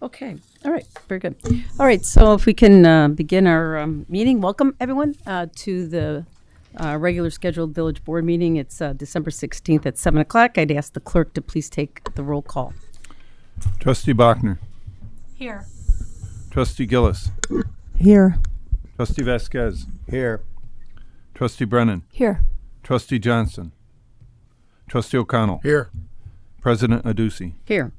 Okay. All right. Very good. All right. So if we can begin our meeting, welcome everyone to the regular scheduled village board meeting. It's December 16th at 7 o'clock. I'd ask the clerk to please take the roll call. Trustee Bachner. Here. Trustee Gillis. Here. Trustee Vasquez. Here. Trustee Brennan. Here. Trustee Johnson. Trustee O'Connell. Here. President Aducey. Here.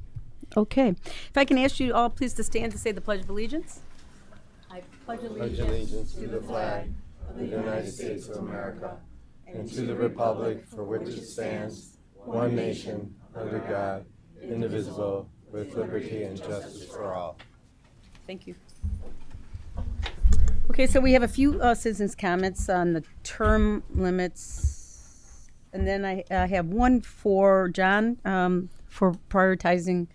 Okay. If I can ask you all please to stand to say the Pledge of Allegiance. I pledge Allegiance to the flag of the United States of America and to the republic for which it stands, one nation, under God, indivisible, with liberty and justice for all. Thank you. Okay, so we have a few citizens' comments on the term limits. And then I have one for John for prioritizing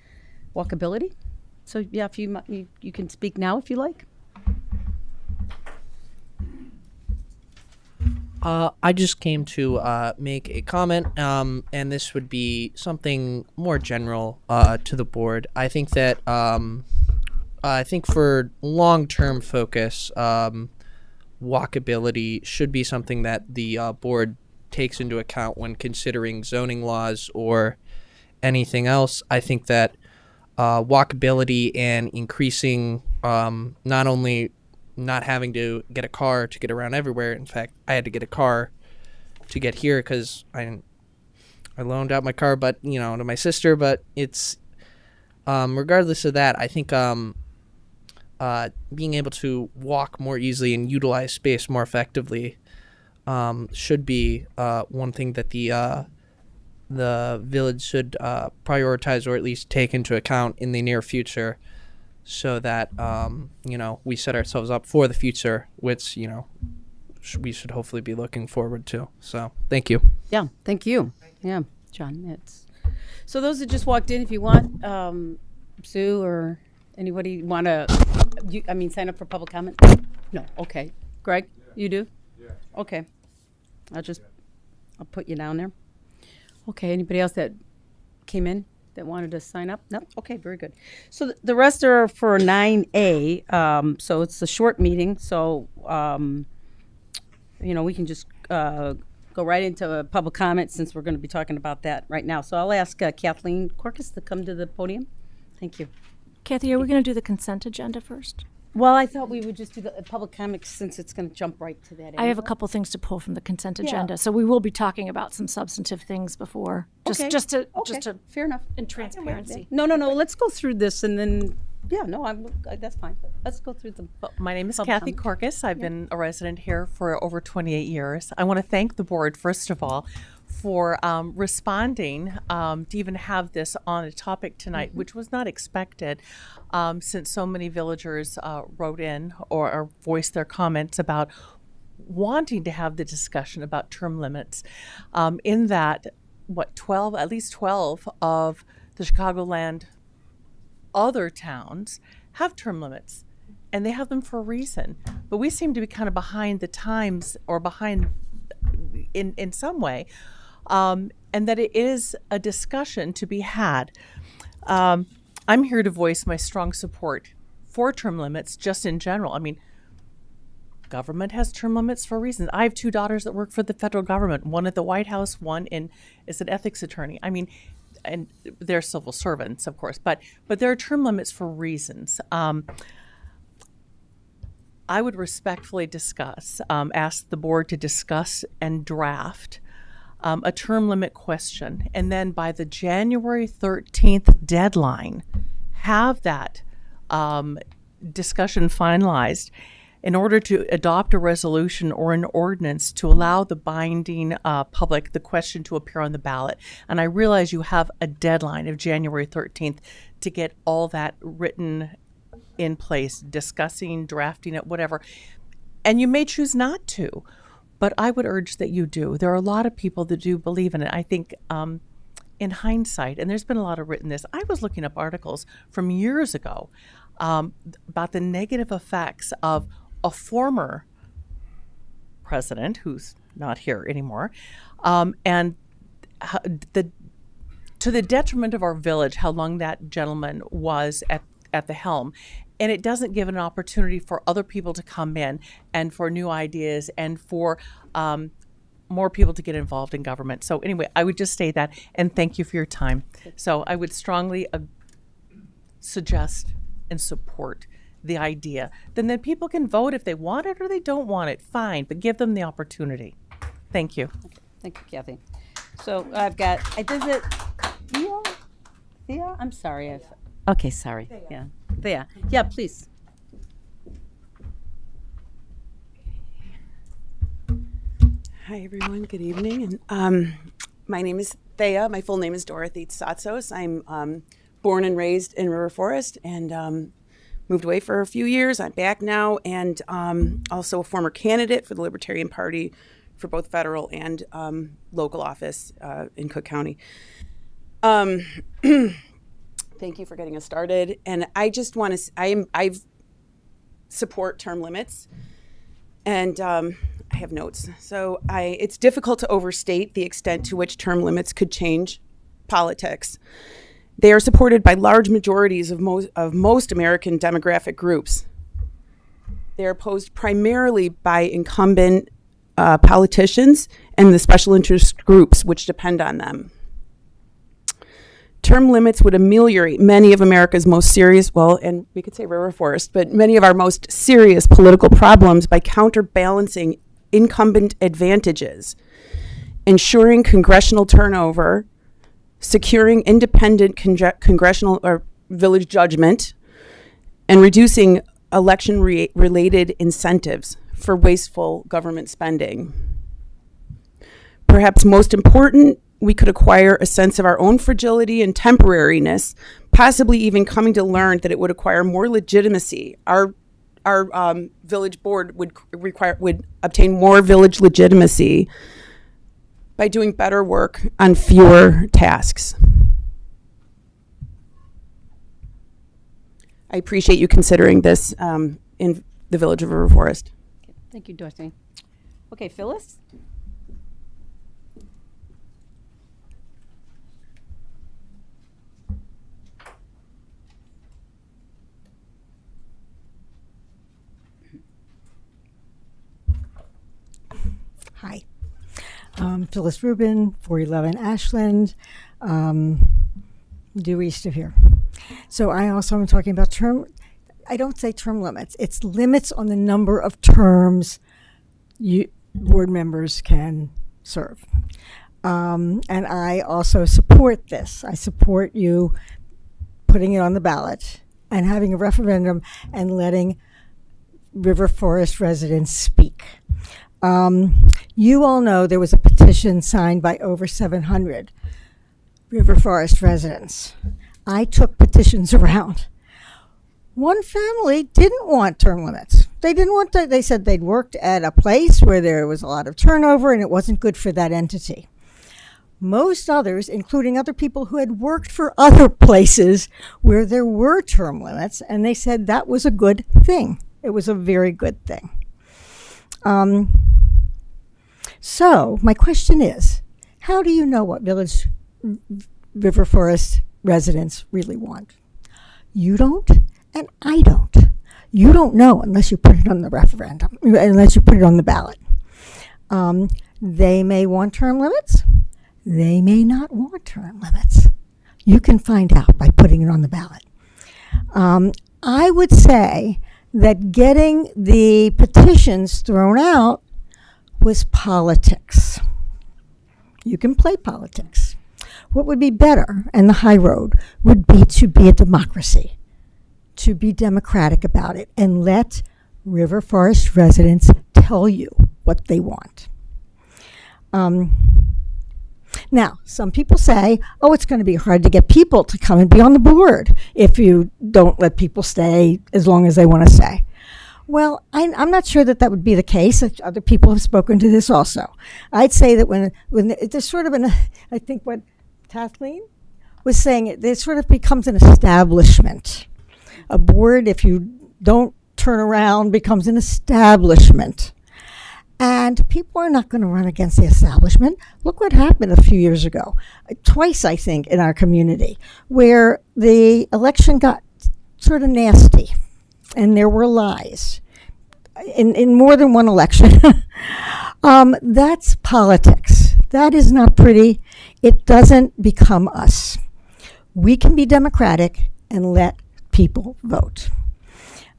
walkability. So, yeah, if you can speak now if you like. I just came to make a comment, and this would be something more general to the board. I think that I think for long-term focus, walkability should be something that the board takes into account when considering zoning laws or anything else. I think that walkability and increasing not only not having to get a car to get around everywhere. In fact, I had to get a car to get here because I loaned out my car, but to my sister. But it's regardless of that, I think being able to walk more easily and utilize space more effectively should be one thing that the village should prioritize or at least take into account in the near future, so that we set ourselves up for the future, which we should hopefully be looking forward to. So thank you. Yeah, thank you. Yeah, John. So those that just walked in, if you want, Sue or anybody want to, sign up for public comment? No. Okay. Greg, you do? Yeah. Okay. I'll put you down there. Okay. Anybody else that came in that wanted to sign up? No? Okay, very good. So the rest are for 9A. So it's a short meeting. So, we can just go right into public comment since we're going to be talking about that right now. So I'll ask Kathleen Corcus to come to the podium. Thank you. Kathy, are we going to do the consent agenda first? Well, I thought we would just do the public comments since it's going to jump right to that. I have a couple things to pull from the consent agenda, so we will be talking about some substantive things before. Just to fair enough. In transparency. No. Let's go through this and then. Yeah, no, that's fine. Let's go through them. Well, my name is Kathy Corcus. I've been a resident here for over 28 years. I want to thank the board, first of all, for responding to even have this on a topic tonight, which was not expected, since so many villagers wrote in or voiced their comments about wanting to have the discussion about term limits. In that, at least 12 of the Chicagoland other towns have term limits, and they have them for a reason. But we seem to be kind of behind the times, or behind in some way, and that it is a discussion to be had. I'm here to voice my strong support for term limits just in general. I mean, government has term limits for a reason. I have two daughters that work for the federal government, one at the White House, one is an ethics attorney. I mean, and they're civil servants, of course, but there are term limits for reasons. I would respectfully ask the board to discuss and draft a term limit question, and then by the January 13th deadline, have that discussion finalized in order to adopt a resolution or an ordinance to allow the binding public the question to appear on the ballot. And I realize you have a deadline of January 13th to get all that written in place, discussing, drafting it, whatever. And you may choose not to, but I would urge that you do. There are a lot of people that do believe in it. I think in hindsight, and there's been a lot of written this, I was looking up articles from years ago about the negative effects of a former president who's not here anymore, and the to the detriment of our village, how long that gentleman was at the helm. And it doesn't give an opportunity for other people to come in and for new ideas and for more people to get involved in government. So anyway, I would just say that, and thank you for your time. So I would strongly suggest and support the idea. Then people can vote if they want it or they don't want it, fine, but give them the opportunity. Thank you. Thank you, Kathy. So I've got, I did it, Thea? I'm sorry. Okay, sorry. Yeah. Thea. Yeah, please. Hi, everyone. Good evening. And my name is Thea. My full name is Dorothy Tsatsos. I'm born and raised in River Forest and moved away for a few years. I'm back now and also a former candidate for the Libertarian Party for both federal and local office in Cook County. Thank you for getting us started. And I just want to, I support term limits. And I have notes. So it's difficult to overstate the extent to which term limits could change politics. They are supported by large majorities of most American demographic groups. They are opposed primarily by incumbent politicians and the special interest groups which depend on them. Term limits would ameliorate many of America's most serious, and we could say River Forest, but many of our most serious political problems by counterbalancing incumbent advantages, ensuring congressional turnover, securing independent congressional or village judgment, and reducing election-related incentives for wasteful government spending. Perhaps most important, we could acquire a sense of our own fragility and temporariness, possibly even coming to learn that it would acquire more legitimacy. Our village board would obtain more village legitimacy by doing better work on fewer tasks. I appreciate you considering this in the village of River Forest. Okay, thank you, Dorothy. Okay, Phyllis? Hi, Phyllis Rubin, 411 Ashland, due east of here. So I also am talking about I don't say term limits, it's limits on the number of terms board members can serve. And I also support this. I support you putting it on the ballot and having a referendum and letting River Forest residents speak. You all know there was a petition signed by over 700 River Forest residents. I took petitions around. One family didn't want term limits. They didn't want that. They said they'd worked at a place where there was a lot of turnover and it wasn't good for that entity. Most others, including other people who had worked for other places where there were term limits, and they said that was a good thing. It was a very good thing. So my question is, how do you know what village River Forest residents really want? You don't, and I don't. You don't know unless you put it on the referendum, unless you put it on the ballot. They may want term limits. They may not want term limits. You can find out by putting it on the ballot. I would say that getting the petitions thrown out was politics. You can play politics. What would be better, and the high road, would be to be a democracy, to be democratic about it, and let River Forest residents tell you what they want. Now, some people say, oh, it's going to be hard to get people to come and be on the board if you don't let people stay as long as they want to stay. Well, I'm not sure that would be the case. Other people have spoken to this also. I'd say that when there's sort of I think what Kathleen was saying, there sort of becomes an establishment. A board, if you don't turn around, becomes an establishment. And people are not going to run against the establishment. Look what happened a few years ago, twice, I think, in our community, where the election got sort of nasty and there were lies in more than one election. That's politics. That is not pretty. It doesn't become us. We can be democratic and let people vote.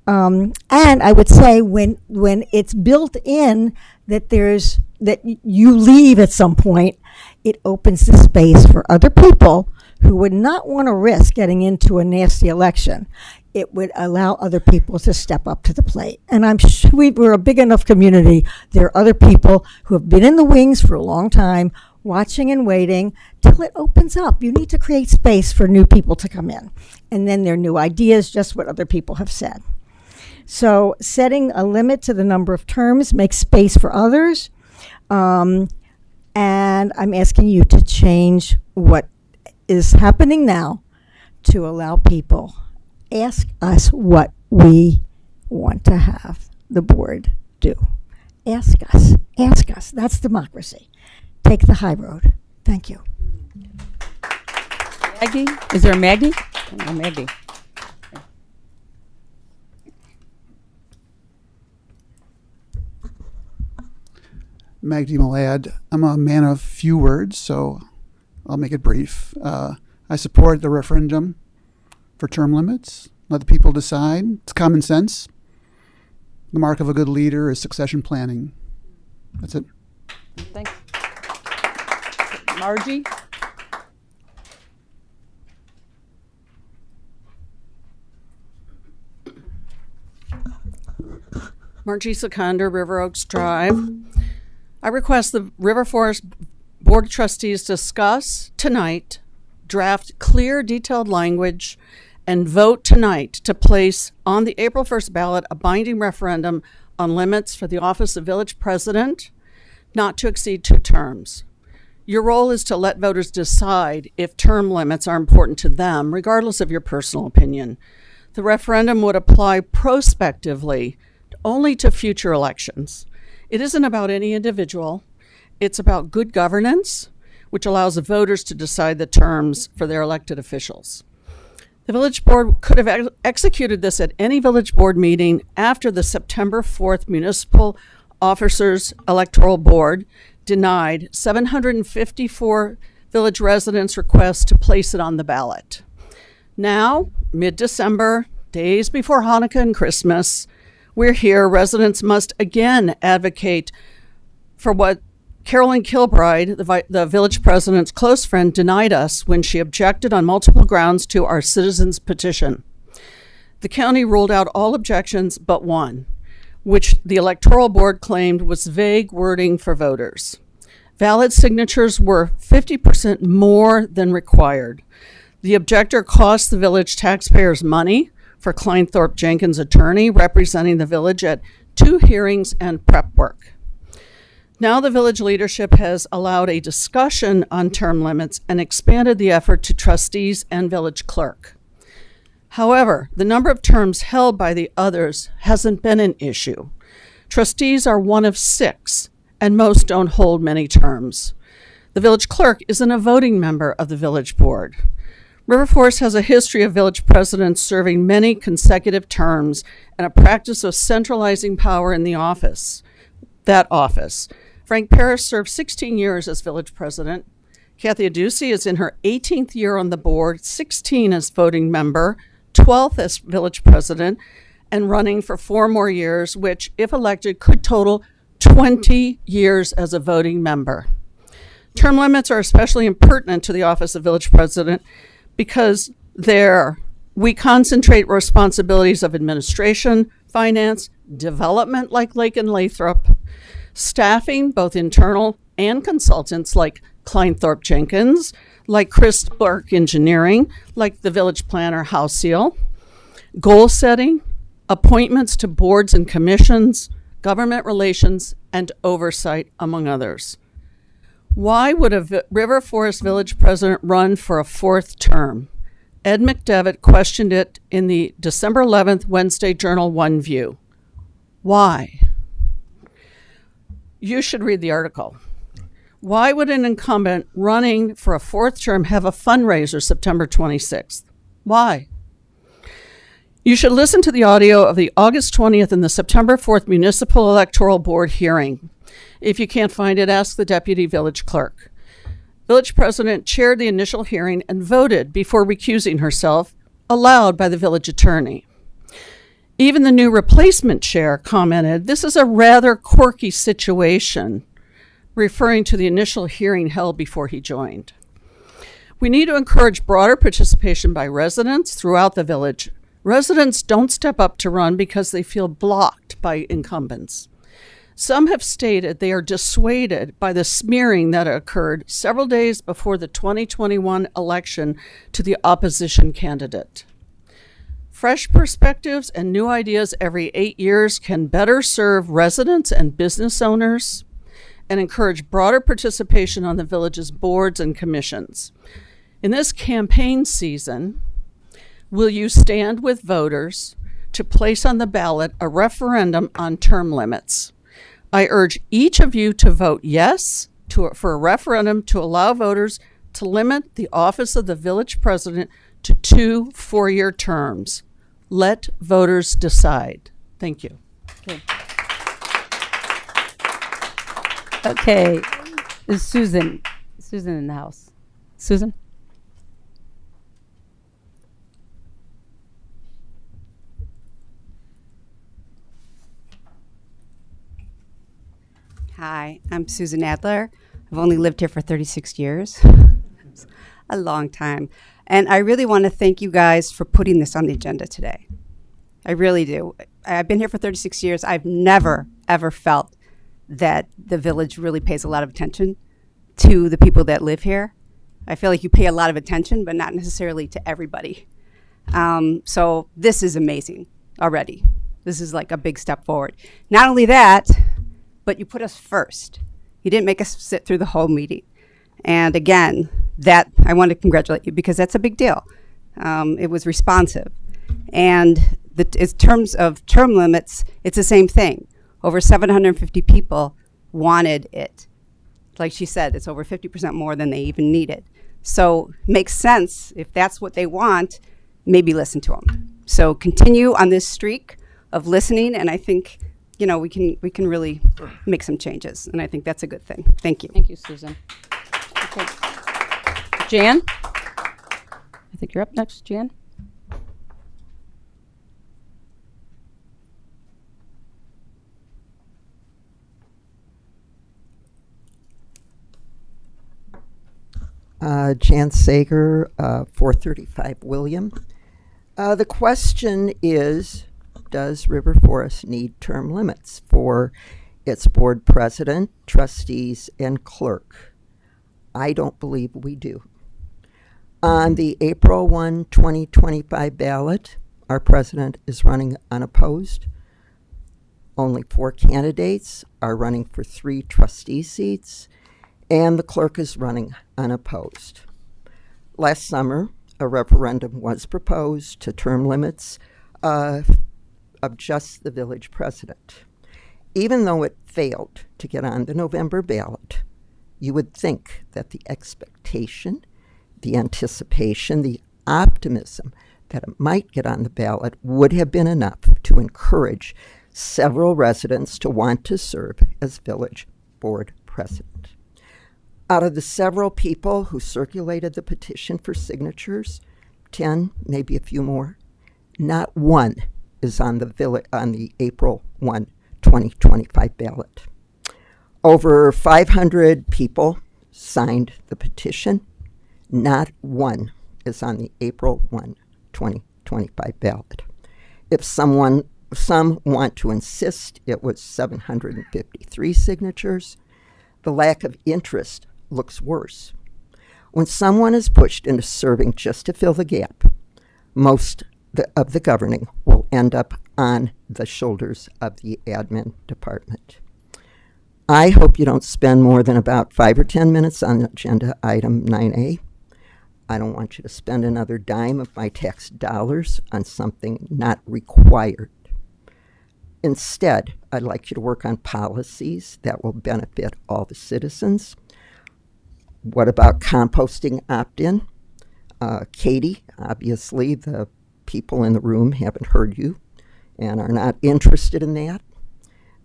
And I would say when it's built in that that you leave at some point, it opens the space for other people who would not want to risk getting into a nasty election. It would allow other people to step up to the plate. And I'm sure we're a big enough community. There are other people who have been in the wings for a long time, watching and waiting till it opens up. You need to create space for new people to come in. And then there are new ideas, just what other people have said. So setting a limit to the number of terms makes space for others. And I'm asking you to change what is happening now to allow people. Ask us what we want to have the board do. Ask us. Ask us. That's democracy. Take the high road. Thank you. Maggie? Is there a Maggie? Oh, Maggie. Magdi Malad. I'm a man of few words, so I'll make it brief. I support the referendum for term limits. Let the people decide. It's common sense. The mark of a good leader is succession planning. That's it. Thanks. Margie? Margie Seconder, River Oaks Drive. I request the River Forest Board of Trustees discuss tonight, draft clear, detailed language, and vote tonight to place on the April 1st ballot a binding referendum on limits for the office of village president, not to exceed 2 terms. Your role is to let voters decide if term limits are important to them, regardless of your personal opinion. The referendum would apply prospectively only to future elections. It isn't about any individual. It's about good governance, which allows the voters to decide the terms for their elected officials. The village board could have executed this at any village board meeting after the September 4th municipal officers electoral board denied 754 village residents' requests to place it on the ballot. Now, mid-December, days before Hanukkah and Christmas, we're here. Residents must again advocate for what Carolyn Kilbride, the village president's close friend, denied us when she objected on multiple grounds to our citizens' petition. The county ruled out all objections but one, which the electoral board claimed was vague wording for voters. Valid signatures were 50% more than required. The objector cost the village taxpayers money for Kleinthorpe Jenkins' attorney representing the village at 2 hearings and prep work. Now the village leadership has allowed a discussion on term limits and expanded the effort to trustees and village clerk. However, the number of terms held by the others hasn't been an issue. Trustees are one of 6, and most don't hold many terms. The village clerk isn't a voting member of the village board. River Forest has a history of village presidents serving many consecutive terms and a practice of centralizing power in the office. Frank Parrish served 16 years as village president. Kathy Aducey is in her 18th year on the board, 16 as voting member, 12th as village president, and running for 4 more years, which, if elected, could total 20 years as a voting member. Term limits are especially impertinent to the office of village president because we concentrate responsibilities of administration, finance, development like Lake and Lathrop, staffing, both internal and consultants like Kleinthorpe Jenkins, like Chris Burke Engineering, like the village planner House Seal, goal setting, appointments to boards and commissions, government relations, and oversight, among others. Why would a River Forest Village president run for a 4th term? Ed McDevitt questioned it in the December 11th Wednesday Journal One View. Why? You should read the article. Why would an incumbent running for a fourth term have a fundraiser September 26th? Why? You should listen to the audio of the August 20th and the September 4th Municipal Electoral Board hearing. If you can't find it, ask the deputy village clerk. Village president chaired the initial hearing and voted before recusing herself, allowed by the village attorney. Even the new replacement chair commented, "This is a rather quirky situation," referring to the initial hearing held before he joined. We need to encourage broader participation by residents throughout the village. Residents don't step up to run because they feel blocked by incumbents. Some have stated they are dissuaded by the smearing that occurred several days before the 2021 election to the opposition candidate. Fresh perspectives and new ideas every 8 years can better serve residents and business owners and encourage broader participation on the village's boards and commissions. In this campaign season, will you stand with voters to place on the ballot a referendum on term limits? I urge each of you to vote yes for a referendum to allow voters to limit the office of the village president to 2 4-year terms. Let voters decide. Thank you. Okay, is Susan in the house? Susan? Hi, I'm Susan Adler. I've only lived here for 36 years, a long time. And I really want to thank you guys for putting this on the agenda today. I really do. I've been here for 36 years. I've never, ever felt that the village really pays a lot of attention to the people that live here. I feel like you pay a lot of attention, but not necessarily to everybody. So this is amazing already. This is like a big step forward. Not only that, but you put us first. You didn't make us sit through the whole meeting. And again, that I want to congratulate you because that's a big deal. It was responsive. And in terms of term limits, it's the same thing. Over 750 people wanted it. Like she said, it's over 50% more than they even needed. So makes sense if that's what they want, maybe listen to them. So continue on this streak of listening, and I think we can really make some changes, and I think that's a good thing. Thank you. Thank you, Susan. Okay. Jan? I think you're up next, Jan. Jan Sager, 435 William. The question is, does River Forest need term limits for its board president, trustees, and clerk? I don't believe we do. On the April 1, 2025 ballot, our president is running unopposed. Only 4 candidates are running for 3 trustee seats, and the clerk is running unopposed. Last summer, a referendum was proposed to term limits of just the village president. Even though it failed to get on the November ballot, you would think that the expectation, the anticipation, the optimism that it might get on the ballot would have been enough to encourage several residents to want to serve as village board president. Out of the several people who circulated the petition for signatures, 10, maybe a few more, not one is on the April 1, 2025 ballot. Over 500 people signed the petition. Not one is on the April 1, 2025 ballot. If some want to insist it was 753 signatures, the lack of interest looks worse. When someone is pushed into serving just to fill the gap, most of the governing will end up on the shoulders of the admin department. I hope you don't spend more than about 5 or 10 minutes on agenda item 9A. I don't want you to spend another dime of my tax dollars on something not required. Instead, I'd like you to work on policies that will benefit all the citizens. What about composting opt-in? Katie, obviously the people in the room haven't heard you and are not interested in that.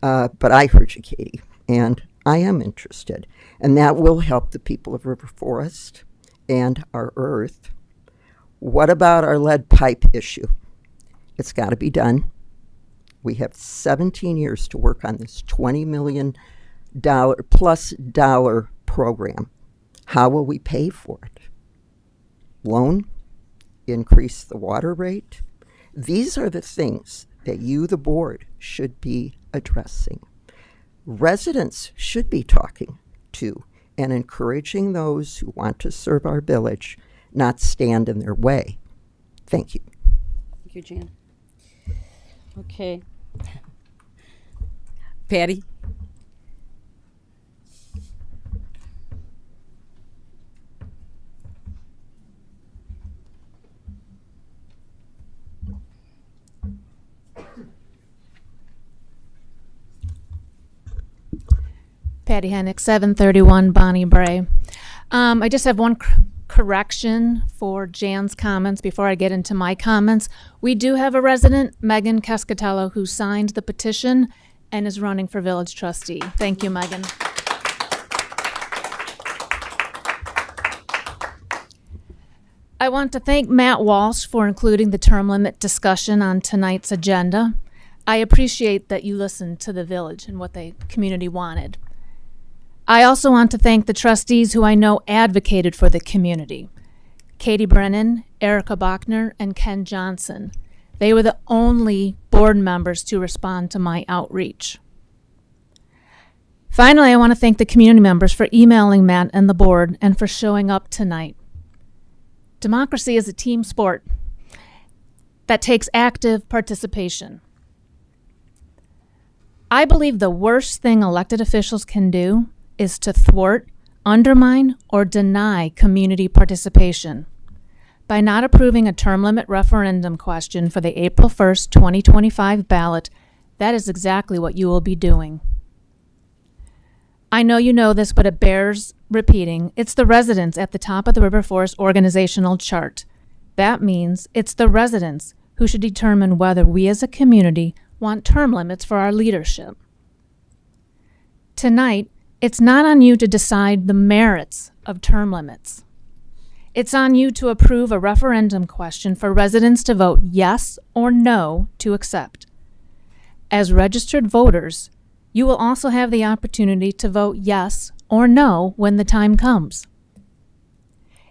But I heard you, Katie, and I am interested. And that will help the people of River Forest and our earth. What about our lead pipe issue? It's got to be done. We have 17 years to work on this $20 million plus program. How will we pay for it? Loan? Increase the water rate? These are the things that you, the board, should be addressing. Residents should be talking to and encouraging those who want to serve our village, not stand in their way. Thank you. Thank you, Jan. Okay. Patty? Patty Hennick, 731 Bonnie Bray. I just have one correction for Jan's comments before I get into my comments. We do have a resident, Megan Cascatello, who signed the petition and is running for village trustee. Thank you, Megan. I want to thank Matt Walsh for including the term limit discussion on tonight's agenda. I appreciate that you listened to the village and what the community wanted. I also want to thank the trustees who I know advocated for the community. Katie Brennan, Erica Bachner, and Ken Johnson. They were the only board members to respond to my outreach. Finally, I want to thank the community members for emailing Matt and the board and for showing up tonight. Democracy is a team sport that takes active participation. I believe the worst thing elected officials can do is to thwart, undermine, or deny community participation. By not approving a term limit referendum question for the April 1st, 2025 ballot, that is exactly what you will be doing. I know you know this, but it bears repeating. It's the residents at the top of the River Forest organizational chart. That means it's the residents who should determine whether we as a community want term limits for our leadership. Tonight, it's not on you to decide the merits of term limits. It's on you to approve a referendum question for residents to vote yes or no to accept. As registered voters, you will also have the opportunity to vote yes or no when the time comes.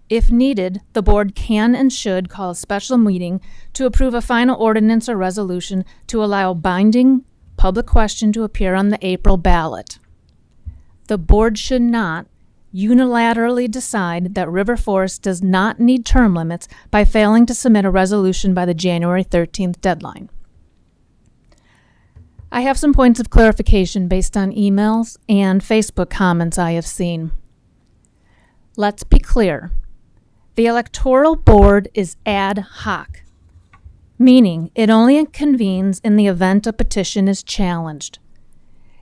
If needed, the board can and should call a special meeting to approve a final ordinance or resolution to allow a binding public question to appear on the April ballot. The board should not unilaterally decide that River Forest does not need term limits by failing to submit a resolution by the January 13th deadline. I have some points of clarification based on emails and Facebook comments I have seen. Let's be clear. The electoral board is ad hoc, meaning it only convenes in the event a petition is challenged.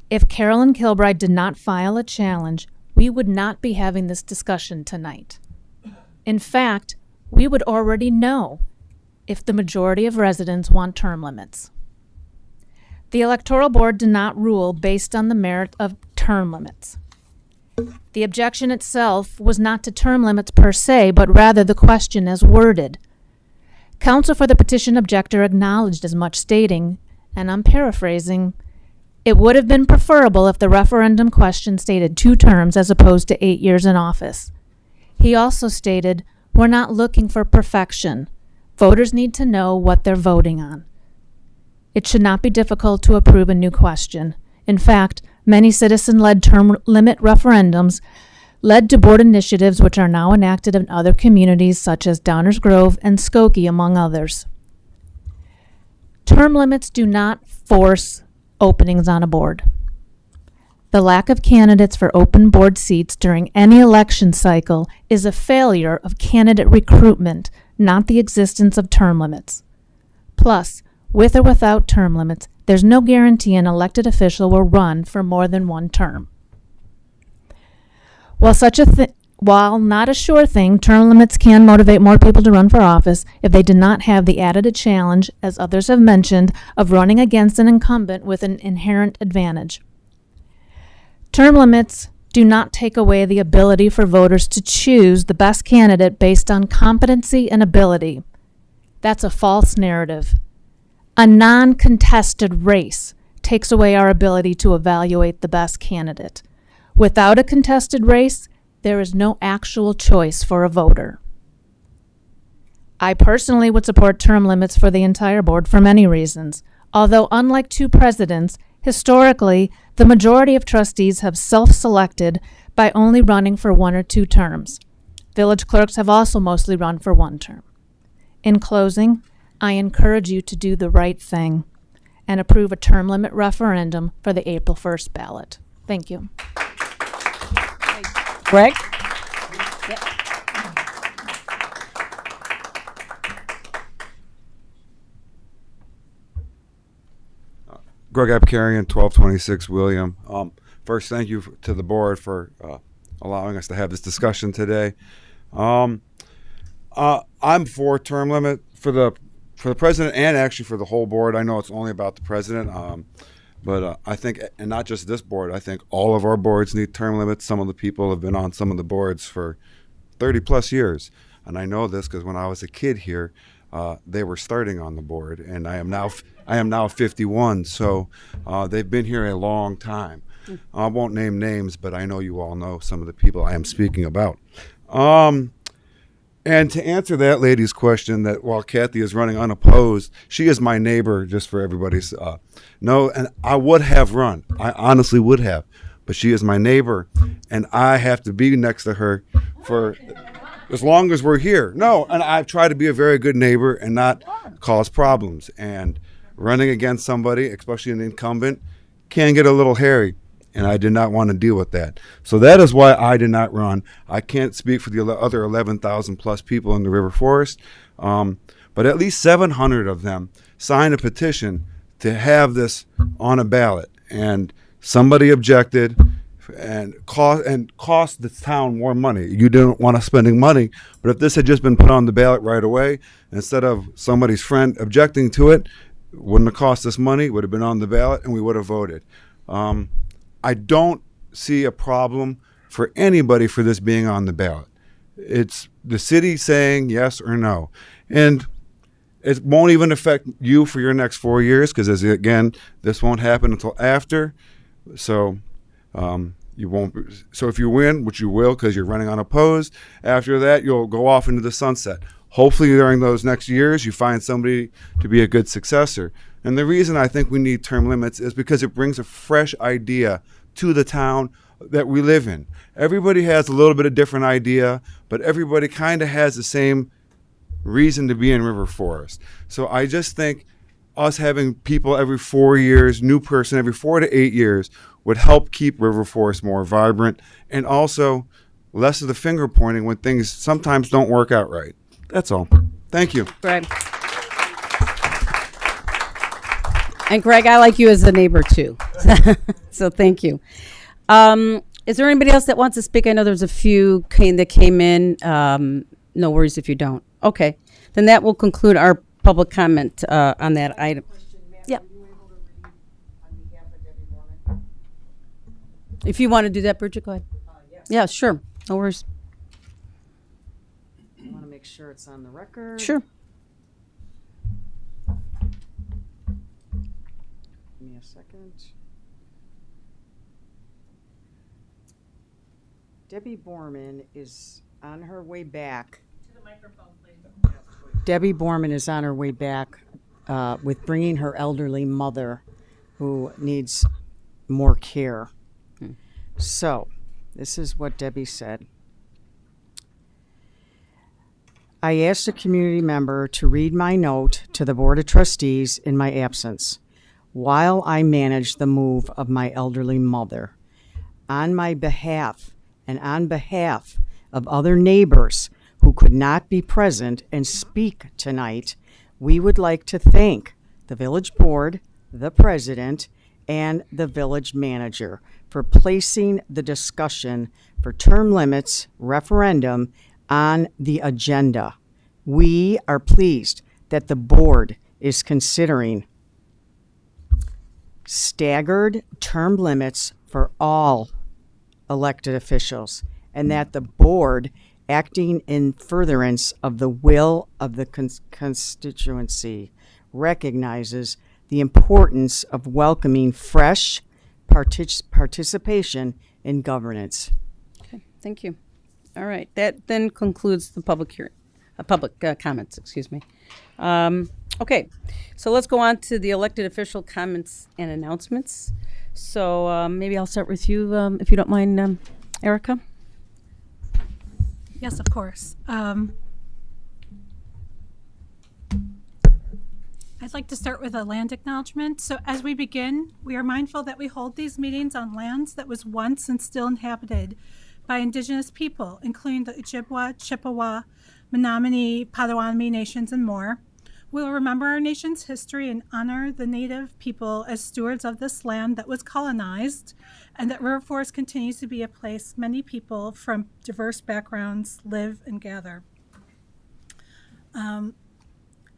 If Carolyn Kilbride did not file a challenge, we would not be having this discussion tonight. In fact, we would already know if the majority of residents want term limits. The electoral board did not rule based on the merit of term limits. The objection itself was not to term limits per se, but rather the question as worded. Counsel for the petition objector acknowledged as much, stating, and I'm paraphrasing, it would have been preferable if the referendum question stated 2 terms as opposed to 8 years in office. He also stated, we're not looking for perfection. Voters need to know what they're voting on. It should not be difficult to approve a new question. In fact, many citizen-led term limit referendums led to board initiatives which are now enacted in other communities such as Downers Grove and Skokie, among others. Term limits do not force openings on a board. The lack of candidates for open board seats during any election cycle is a failure of candidate recruitment, not the existence of term limits. Plus, with or without term limits, there's no guarantee an elected official will run for more than one term. While not a sure thing, term limits can motivate more people to run for office if they do not have the added challenge, as others have mentioned, of running against an incumbent with an inherent advantage. Term limits do not take away the ability for voters to choose the best candidate based on competency and ability. That's a false narrative. A non-contested race takes away our ability to evaluate the best candidate. Without a contested race, there is no actual choice for a voter. I personally would support term limits for the entire board for many reasons. Although unlike two presidents, historically, the majority of trustees have self-selected by only running for 1 or 2 terms. Village clerks have also mostly run for 1 term. In closing, I encourage you to do the right thing and approve a term limit referendum for the April 1st ballot. Thank you. Greg? Greg Abkarian, 1226 William. First, thank you to the board for allowing us to have this discussion today. I'm for term limit for the president and actually for the whole board. I know it's only about the president, but I think, and not just this board, I think all of our boards need term limits. Some of the people have been on some of the boards for 30 plus years, and I know this because when I was a kid here, they were starting on the board, and I am now 51, so they've been here a long time. I won't name names, but I know you all know some of the people I am speaking about. And to answer that lady's question, that while Kathy is running unopposed, she is my neighbor, just for everybody's know, and I would have run. I honestly would have, but she is my neighbor, and I have to be next to her for as long as we're here. No, and I've tried to be a very good neighbor and not cause problems. And running against somebody, especially an incumbent, can get a little hairy, and I did not want to deal with that. So that is why I did not run. I can't speak for the other 11,000 plus people in the River Forest, but at least 700 of them signed a petition to have this on a ballot, and somebody objected and cost the town more money. You didn't want us spending money, but if this had just been put on the ballot right away, instead of somebody's friend objecting to it, wouldn't have cost us money, would have been on the ballot, and we would have voted. I don't see a problem for anybody for this being on the ballot. It's the city saying yes or no. And it won't even affect you for your next 4 years, because again, this won't happen until after. So you won't. So if you win, which you will, because you're running unopposed, after that you'll go off into the sunset. Hopefully during those next years you find somebody to be a good successor. And the reason I think we need term limits is because it brings a fresh idea to the town that we live in. Everybody has a little bit of different idea, but everybody kind of has the same reason to be in River Forest. So I just think us having people every 4 years, new person every 4 to 8 years, would help keep River Forest more vibrant, and also less of the finger pointing when things sometimes don't work out right. That's all. Thank you. Greg. And Greg, I like you as a neighbor too. So thank you. Is there anybody else that wants to speak? I know there's a few that came in. No worries if you don't. Okay. Then that will conclude our public comment on that item. Yeah. If you want to do that, Bridget, go ahead. Yes. Yeah, sure. No worries. I want to make sure it's on the record. Sure. Give me a second. Debbie Borman is on her way back. To the microphone, please. Debbie Borman is on her way back with bringing her elderly mother who needs more care. So, this is what Debbie said. I asked a community member to read my note to the Board of Trustees in my absence while I managed the move of my elderly mother. On my behalf and on behalf of other neighbors who could not be present and speak tonight, we would like to thank the Village Board, the president, and the village manager for placing the discussion for term limits referendum on the agenda. We are pleased that the board is considering staggered term limits for all elected officials, and that the board, acting in furtherance of the will of the constituency, recognizes the importance of welcoming fresh participation in governance. Okay, thank you. All right, that then concludes the public hearing, public comments, excuse me. Okay, so let's go on to the elected official comments and announcements. So maybe I'll start with you, if you don't mind, Erica. Yes, of course. I'd like to start with a land acknowledgement. So as we begin, we are mindful that we hold these meetings on lands that was once and still inhabited by Indigenous people, including the Ojibwa, Chippewa, Menominee, Potawatomi nations, and more. We will remember our nation's history and honor the Native people as stewards of this land that was colonized, and that River Forest continues to be a place many people from diverse backgrounds live and gather.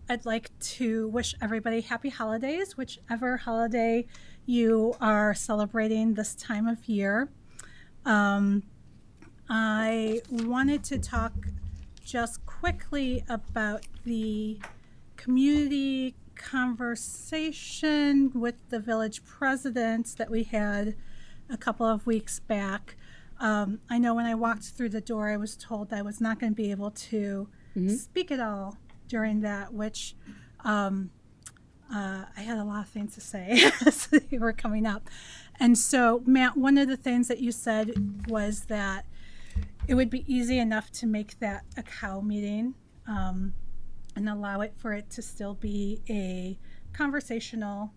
I'd like to wish everybody happy holidays, whichever holiday you are celebrating this time of year. I wanted to talk just quickly about the community conversation with the village presidents that we had a couple of weeks back. I know when I walked through the door, I was told I was not going to be able to speak at all during that, which I had a lot of things to say as they were coming up. And so, Matt, one of the things that you said was that it would be easy enough to make that a cow meeting and allow it for it to still be a conversational,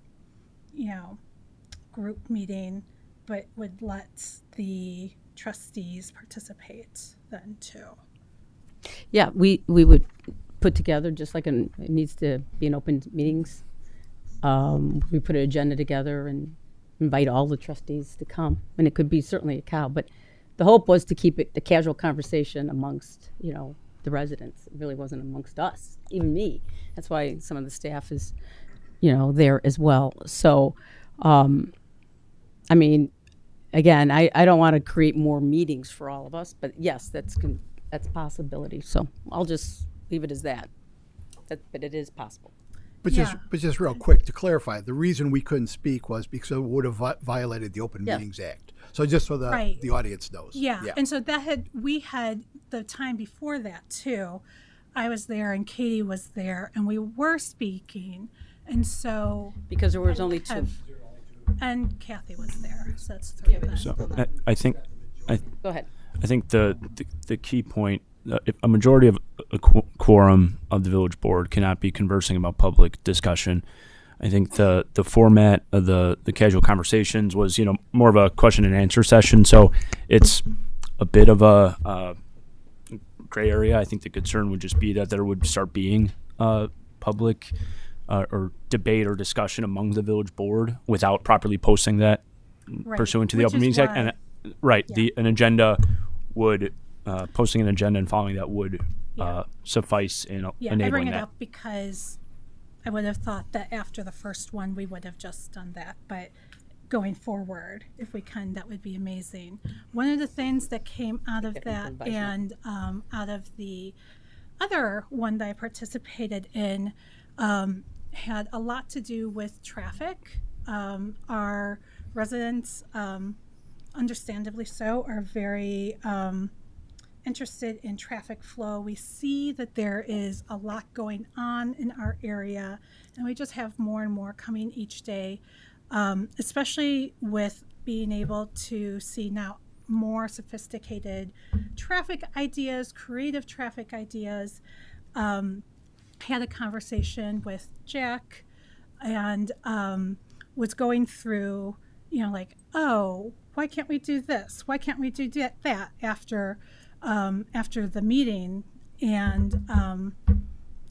group meeting, but would let the trustees participate then too. Yeah, we would put together, just like it needs to be an open meetings. We put an agenda together and invite all the trustees to come, and it could be certainly a cow, but the hope was to keep it the casual conversation amongst, the residents. It really wasn't amongst us, even me. That's why some of the staff is, there as well. So, again, I don't want to create more meetings for all of us, but yes, that's a possibility. So I'll just leave it as that. But it is possible. But just real quick to clarify, the reason we couldn't speak was because it would have violated the Open Meetings Act. So just so the audience knows. Yeah. And so we had the time before that too. I was there and Katie was there and we were speaking. And so because there was only two. And Kathy was there. So that's three of us. So I think go ahead. I think the key point, if a majority of a quorum of the village board cannot be conversing about public discussion. I think the format of the casual conversations was, more of a question and answer session. So it's a bit of a gray area. I think the concern would just be that there would start being public or debate or discussion among the village board without properly posting that pursuant to the Open Meetings Act. And an agenda would posting an agenda and following that would suffice in enabling that. I bring it up because I would have thought that after the first one we would have just done that, but going forward, if we can, that would be amazing. One of the things that came out of that and out of the other one that I participated in had a lot to do with traffic. Our residents, understandably so, are very interested in traffic flow. We see that there is a lot going on in our area, and we just have more and more coming each day, especially with being able to see now more sophisticated traffic ideas, creative traffic ideas. Had a conversation with Jack and was going through, why can't we do this? Why can't we do that after the meeting? And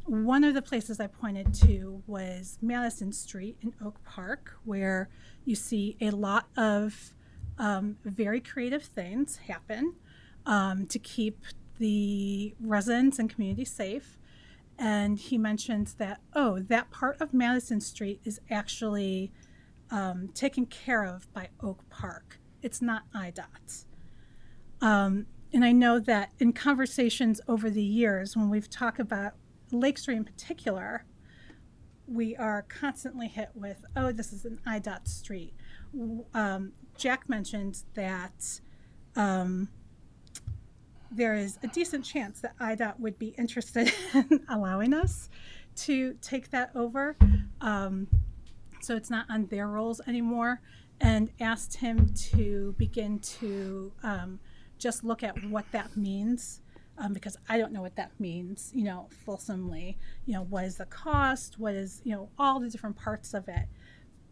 one of the places I pointed to was Madison Street in Oak Park, where you see a lot of very creative things happen to keep the residents and community safe. And he mentioned that, oh, that part of Madison Street is actually taken care of by Oak Park. It's not IDOT. And I know that in conversations over the years, when we've talked about Lake Street in particular, we are constantly hit with, oh, this is an IDOT street. Jack mentioned that there is a decent chance that IDOT would be interested in allowing us to take that over. So it's not on their rolls anymore, and asked him to begin to just look at what that means, because I don't know what that means, fulsomely. What is the cost? What is, all the different parts of it.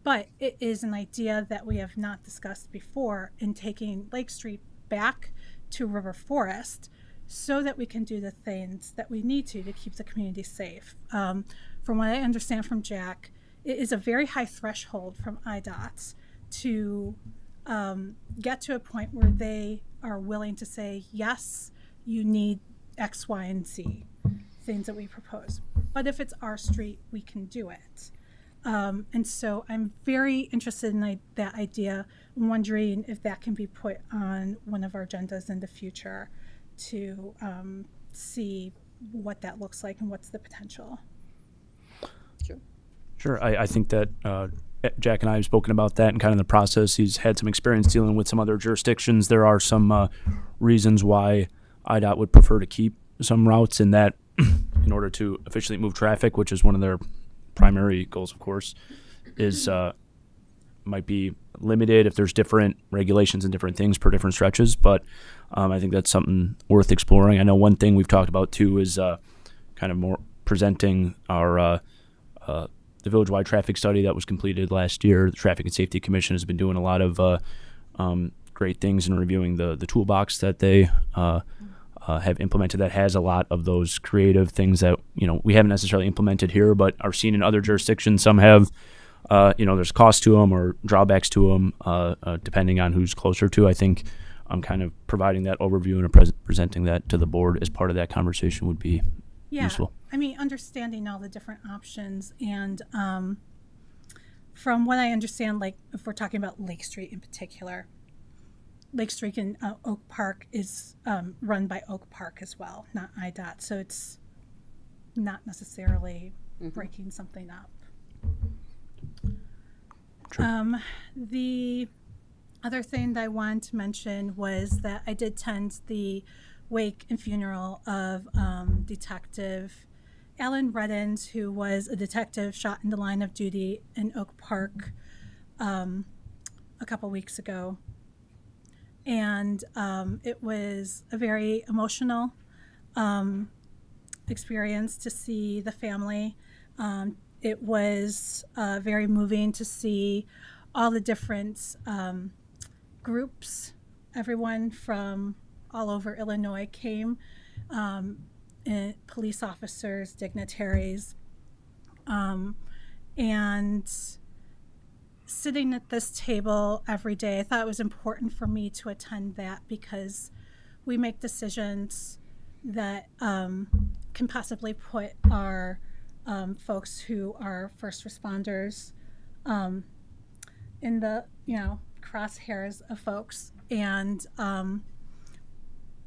But it is an idea that we have not discussed before in taking Lake Street back to River Forest so that we can do the things that we need to keep the community safe. From what I understand from Jack, it is a very high threshold from IDOT to get to a point where they are willing to say, yes, you need X, Y, and Z, things that we propose. But if it's our street, we can do it. And so I'm very interested in that idea. I'm wondering if that can be put on one of our agendas in the future to see what that looks like and what's the potential. Sure. I think that Jack and I have spoken about that and kind of the process. He's had some experience dealing with some other jurisdictions. There are some reasons why IDOT would prefer to keep some routes in that in order to efficiently move traffic, which is one of their primary goals, of course, is might be limited if there's different regulations and different things per different stretches. But I think that's something worth exploring. I know one thing we've talked about, too, is kind of more presenting our the village-wide traffic study that was completed last year. The Traffic and Safety Commission has been doing a lot of great things in reviewing the toolbox that they have implemented that has a lot of those creative things that we haven't necessarily implemented here but are seen in other jurisdictions. Some have there's cost to them or drawbacks to them depending on who's closer to. I think kind of providing that overview and presenting that to the board as part of that conversation would be useful. I mean, understanding all the different options, and from what I understand, like if we're talking about Lake Street in particular, Lake Street in Oak Park is run by Oak Park as well, not IDOT. So it's not necessarily breaking something up. The other thing that I wanted to mention was that I did attend the wake and funeral of Detective Alan Reddens, who was a detective shot in the line of duty in Oak Park a couple weeks ago. And it was a very emotional experience to see the family. It was very moving to see all the different groups, everyone from all over Illinois came, police officers, dignitaries, and sitting at this table every day, I thought it was important for me to attend that because we make decisions that can possibly put our folks who are first responders in the crosshairs of folks, and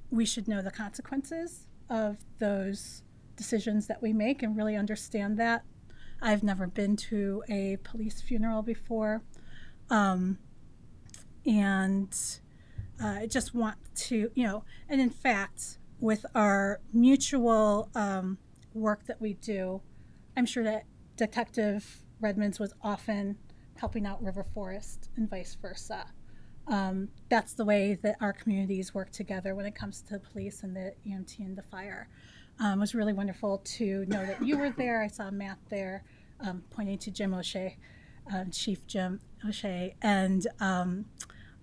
we should know the consequences of those decisions that we make and really understand that. I've never been to a police funeral before, and I just want to, and in fact, with our mutual work that we do, I'm sure that Detective Redmonds was often helping out River Forest and vice versa. That's the way that our communities work together when it comes to the police and the EMT and the fire. It was really wonderful to know that you were there. I saw Matt there pointing to Jim O'Shea, Chief Jim O'Shea, and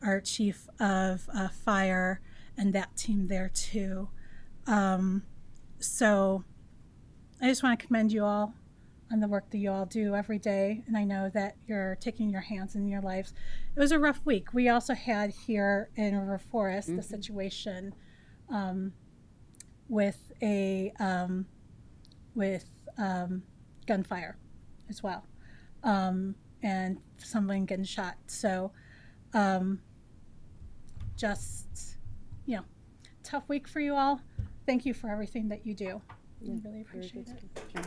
our chief of fire and that team there too. So I just want to commend you all on the work that you all do every day. And I know that you're taking your hands in your lives. It was a rough week. We also had here in River Forest the situation with a gunfire as well, and someone getting shot. So just, tough week for you all. Thank you for everything that you do. I really appreciate it. Yeah.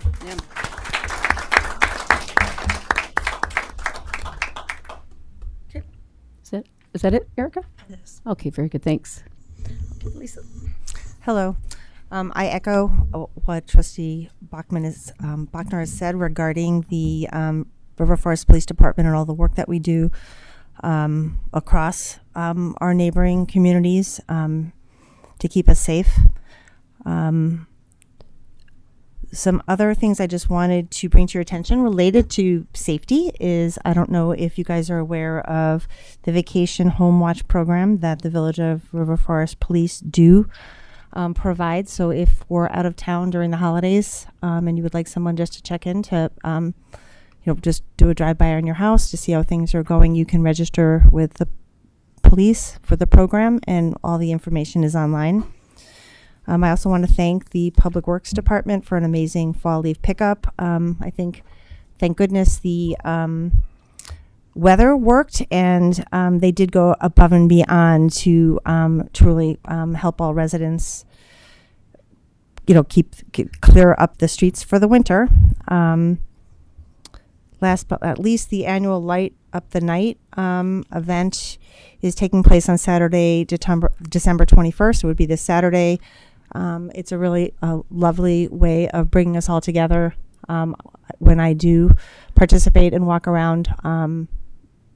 Okay. Is that it, Erica? It is. Okay, very good. Thanks. Okay, Lisa. Hello. I echo what Trustee Bachner has said regarding the River Forest Police Department and all the work that we do across our neighboring communities to keep us safe. Some other things I just wanted to bring to your attention related to safety is, I don't know if you guys are aware of the Vacation Home Watch program that the Village of River Forest Police do provide. So if we're out of town during the holidays and you would like someone just to check in to, just do a drive-by on your house to see how things are going, you can register with the police for the program, and all the information is online. I also want to thank the Public Works Department for an amazing fall leaf pickup. I think, thank goodness, the weather worked, and they did go above and beyond to truly help all residents, keep clear up the streets for the winter. Last but not least, the annual Light Up the Night event is taking place on Saturday, December 21st. It would be this Saturday. It's a really lovely way of bringing us all together. When I do participate and walk around,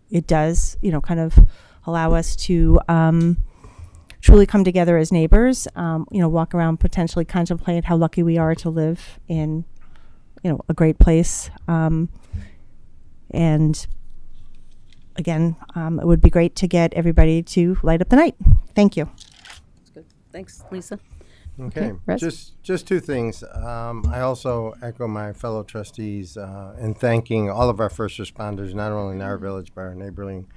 it does, kind of allow us to truly come together as neighbors, walk around, potentially contemplate how lucky we are to live in, a great place. And again, it would be great to get everybody to light up the night. Thank you. That's good. Thanks, Lisa. Okay, just two things. I also echo my fellow trustees in thanking all of our first responders, not only in our village, but our neighboring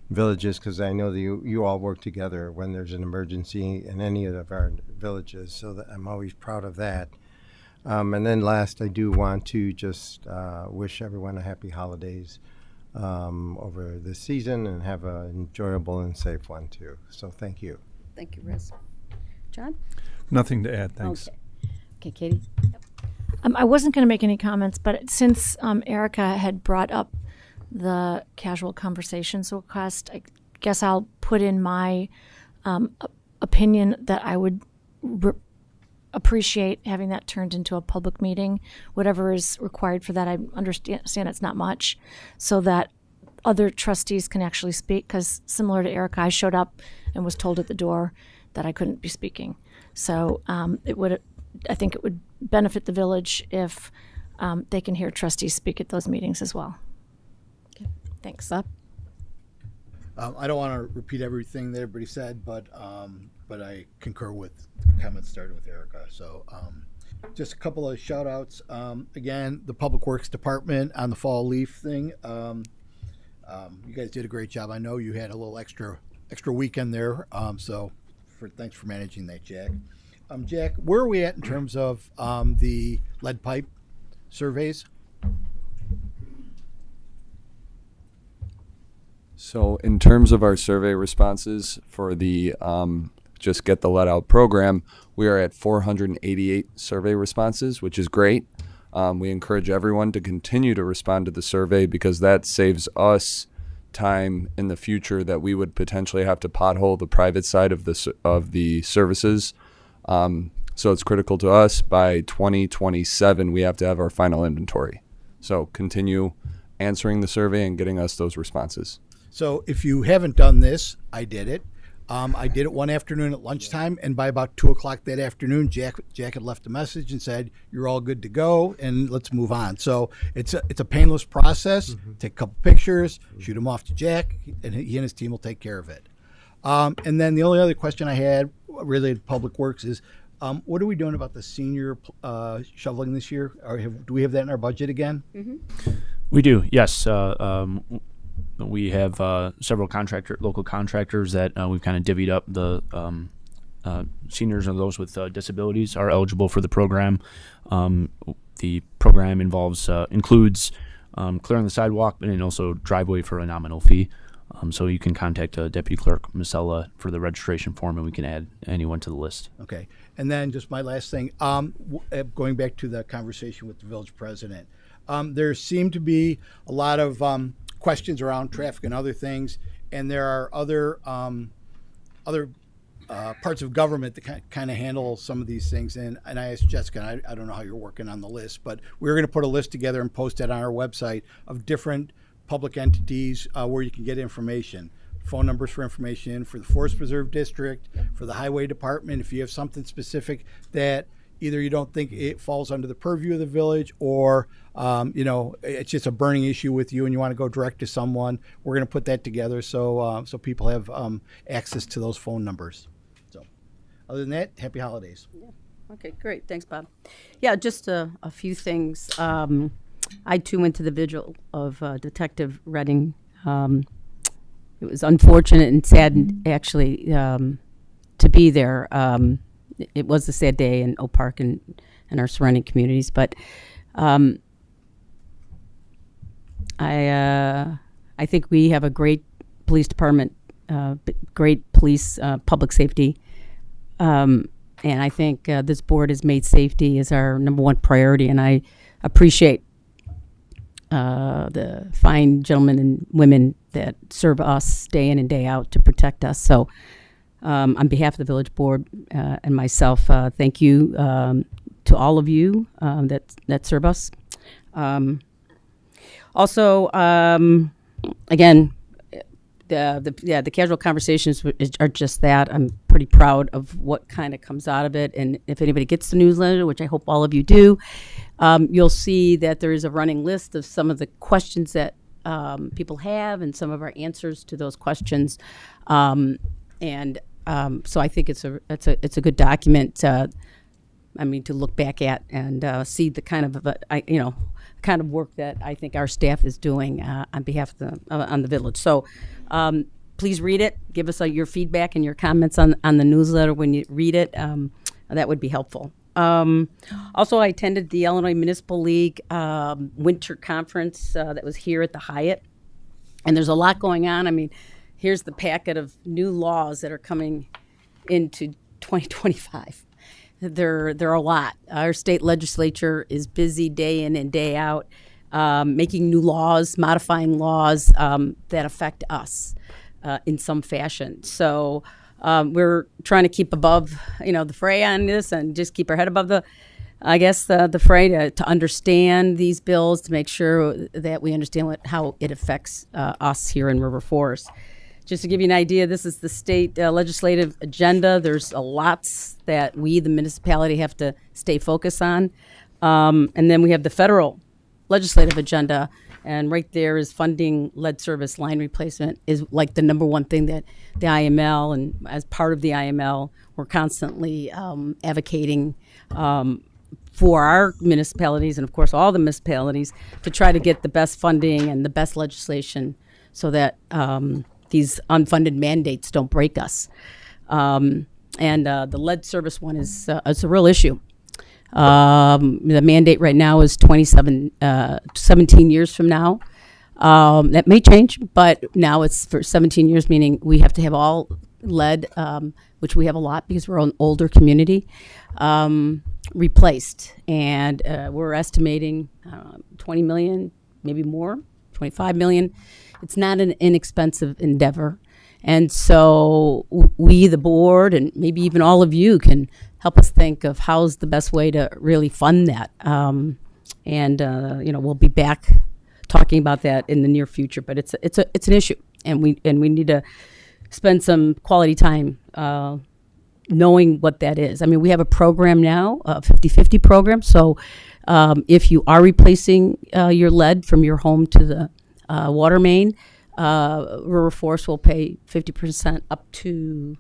villages, because I know that you all work together when there's an emergency in any of our villages, so that I'm always proud of that. And then last, I do want to just wish everyone a happy holidays over this season, and have an enjoyable and safe one too. So thank you. Thank you, Riz. John? Nothing to add, thanks. Okay, Katie? I wasn't going to make any comments, but since Erica had brought up the casual conversations request, I guess I'll put in my opinion that I would appreciate having that turned into a public meeting, whatever is required for that. I understand it's not much, so that other trustees can actually speak, because similar to Erica, I showed up and was told at the door that I couldn't be speaking. So I think it would benefit the village if they can hear trustees speak at those meetings as well. Okay. Thanks. Bob? I don't want to repeat everything that everybody said, but I concur with the comments started with Erica. So just a couple of shout outs. Again, the Public Works Department on the fall leaf thing. You guys did a great job. I know you had a little extra weekend there. Thanks for managing that, Jack. Jack, where are we at in terms of the lead pipe surveys? So in terms of our survey responses for the Just Get the Lead Out program, we are at 488 survey responses, which is great. We encourage everyone to continue to respond to the survey, because that saves us time in the future that we would potentially have to pothole the private side of the services. So it's critical to us. By 2027, we have to have our final inventory. So continue answering the survey and getting us those responses. So if you haven't done this, I did it. I did it one afternoon at lunchtime, and by about 2:00 that afternoon, Jack had left a message and said, "You're all good to go, and let's move on." So it's a painless process. Take a couple pictures, shoot them off to Jack, and he and his team will take care of it. And then the only other question I had related to Public Works is, What are we doing about the senior shoveling this year? Do we have that in our budget again? We do, yes. We have several local contractors that we've kind of divvied up. The seniors and those with disabilities are eligible for the program. The program includes clearing the sidewalk, and also driveway for a nominal fee. So you can contact Deputy Clerk Masella for the registration form, and we can add anyone to the list. Okay. And then just my last thing, going back to the conversation with the village president, there seem to be a lot of questions around traffic and other things, and there are other parts of government that kind of handle some of these things. And I asked Jessica, and I don't know how you're working on the list, but we're going to put a list together and post it on our website of different public entities where you can get information. Phone numbers for information for the Forest Preserve District, for the Highway Department. If you have something specific that either you don't think it falls under the purview of the village, or it's just a burning issue with you and you want to go direct to someone, we're going to put that together so people have access to those phone numbers. So, other than that, happy holidays. Yeah. Okay, great. Thanks, Bob. Yeah, just a few things. I too went to the vigil of Detective Redding. It was unfortunate and sad, actually, to be there. It was a sad day in Oak Park and our surrounding communities, but I think we have a great police department, great police, public safety, and I think this board has made safety as our number one priority, and I appreciate the fine gentlemen and women that serve us day in and day out to protect us. So on behalf of the village board and myself, thank you to all of you that serve us. Also, again, the casual conversations are just that. I'm pretty proud of what kind of comes out of it. And if anybody gets the newsletter, which I hope all of you do, you'll see that there is a running list of some of the questions that people have and some of our answers to those questions. So I think it's a good document. To look back at and see the kind of work that I think our staff is doing on behalf of on the village. So please read it. Give us your feedback and your comments on the newsletter when you read it. That would be helpful. Also, I attended the Illinois Municipal League winter conference that was here at the Hyatt, and there's a lot going on. Here's the packet of new laws that are coming into 2025. There are a lot. Our state legislature is busy day in and day out, making new laws, modifying laws that affect us in some fashion. So we're trying to keep above, the fray on this and just keep our head above the fray to understand these bills, to make sure that we understand how it affects us here in River Forest. Just to give you an idea, this is the state legislative agenda. There's a lots that we, the municipality, have to stay focused on. And then we have the federal legislative agenda. And right there is funding lead service line replacement is like the number one thing that the IML, and as part of the IML, we're constantly advocating for our municipalities and, of course, all the municipalities to try to get the best funding and the best legislation so that these unfunded mandates don't break us. And the lead service one is a real issue. The mandate right now is 17 years from now. That may change, but now it's for 17 years, meaning we have to have all lead, which we have a lot because we're an older community, replaced. And we're estimating 20 million, maybe more, 25 million. It's not an inexpensive endeavor. And so we, the board, and maybe even all of you can help us think of how's the best way to really fund that. We'll be back talking about that in the near future, but it's an issue, and we need to spend some quality time knowing what that is. We have a program now, a 50-50 program. So if you are replacing your lead from your home to the water main, River Forest will pay 50% up to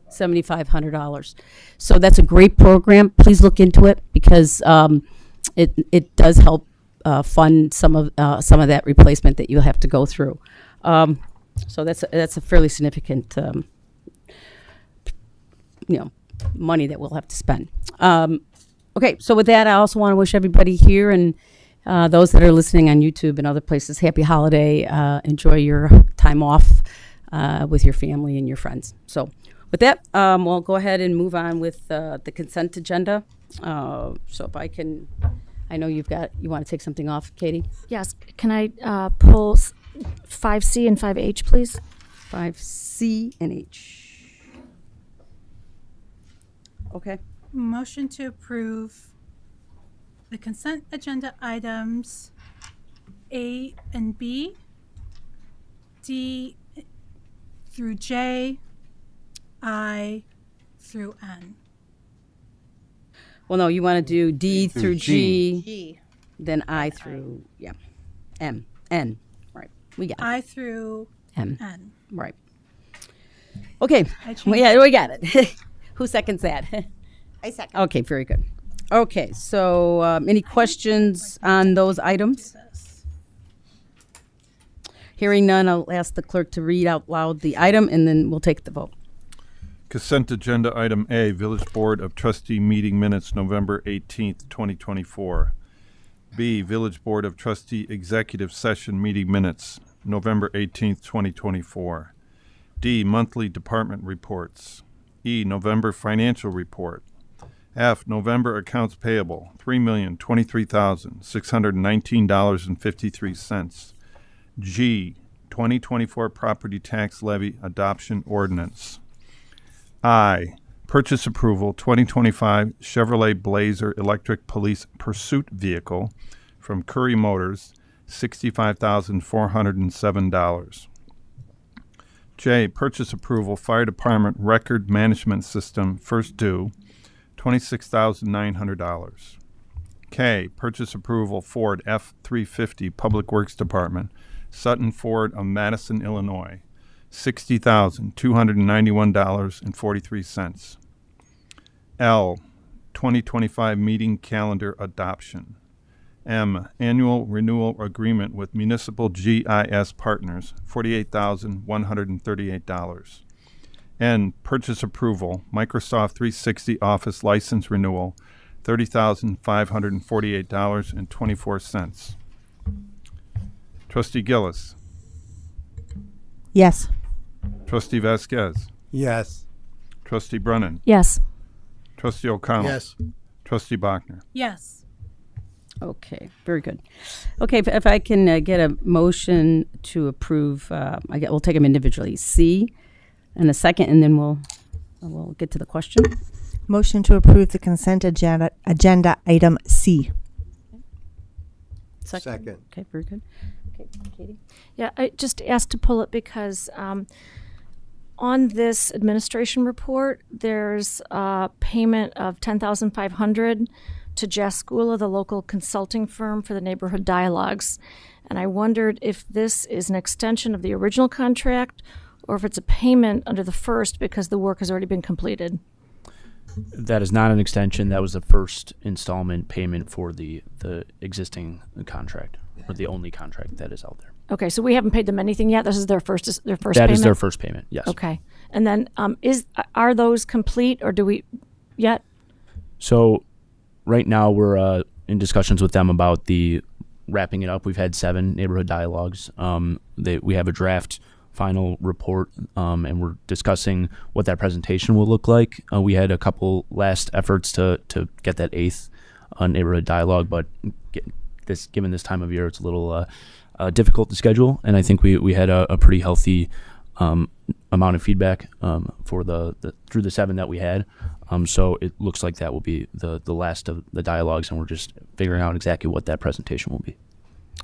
$7,500. So that's a great program. Please look into it because it does help fund some of that replacement that you'll have to go through. So that's a fairly significant money that we'll have to spend. Okay, so with that, I also want to wish everybody here and those that are listening on YouTube and other places, happy holiday. Enjoy your time off with your family and your friends. So with that, we'll go ahead and move on with the consent agenda. So if I can, I know you want to take something off, Katie? Yes. Can I pull 5C and 5H, please? 5C and H. Okay. Motion to approve the consent agenda items A and B, D through J, I through N. Well, no, you want to do D through G, G. then I through, M, N. Right. We got it. I through M. N. Right. Okay. I changed Well, we got it. Who seconds that? I second. Okay, very good. Okay, so any questions on those items? Hearing none, I'll ask the clerk to read out loud the item, and then we'll take the vote. Consent agenda item A, Village Board of Trustee meeting minutes, November 18th, 2024. B, Village Board of Trustee executive session meeting minutes, November 18th, 2024. D, monthly department reports. E, November financial report. F, November accounts payable, $3,023,619.53. G, 2024 property tax levy adoption ordinance. I, purchase approval 2025 Chevrolet Blazer electric police pursuit vehicle from Curry Motors, $65,407. J, purchase approval fire department record management system first due, $26,900. K, purchase approval Ford F-350 Public Works Department, Sutton Ford of Madison, Illinois, $60,291.43. L, 2025 meeting calendar adoption. M, annual renewal agreement with Municipal GIS Partners, $48,138. N, purchase approval, Microsoft 360 Office license renewal, $30,548.24. Trustee Gillis. Yes. Trustee Vasquez. Yes. Trustee Brennan. Yes. Trustee O'Connell. Yes. Trustee Bachner. Yes. Okay, very good. Okay, if I can get a motion to approve, we'll take them individually. C, and a second, and then we'll get to the question. Motion to approve the consent agenda item C. Second. Okay, very good. Okay, Katie? Yeah, I just asked to pull it because on this administration report, there's a payment of $10,500 to Jaskula, the local consulting firm for the neighborhood dialogues. And I wondered if this is an extension of the original contract or if it's a payment under the first because the work has already been completed. That is not an extension. That was the first installment payment for the existing contract, or the only contract that is out there. Okay, so we haven't paid them anything yet. This is their first payment. That is their first payment. Yes. Okay, and then are those complete, or do we yet? So, right now we're in discussions with them about the wrapping it up. We've had 7 neighborhood dialogues. We have a draft final report, and we're discussing what that presentation will look like. We had a couple last efforts to get that 8th neighborhood dialogue, but given this time of year, it's a little difficult to schedule. And I think we had a pretty healthy amount of feedback for through the 7 that we had. So it looks like that will be the last of the dialogues, and we're just figuring out exactly what that presentation will be.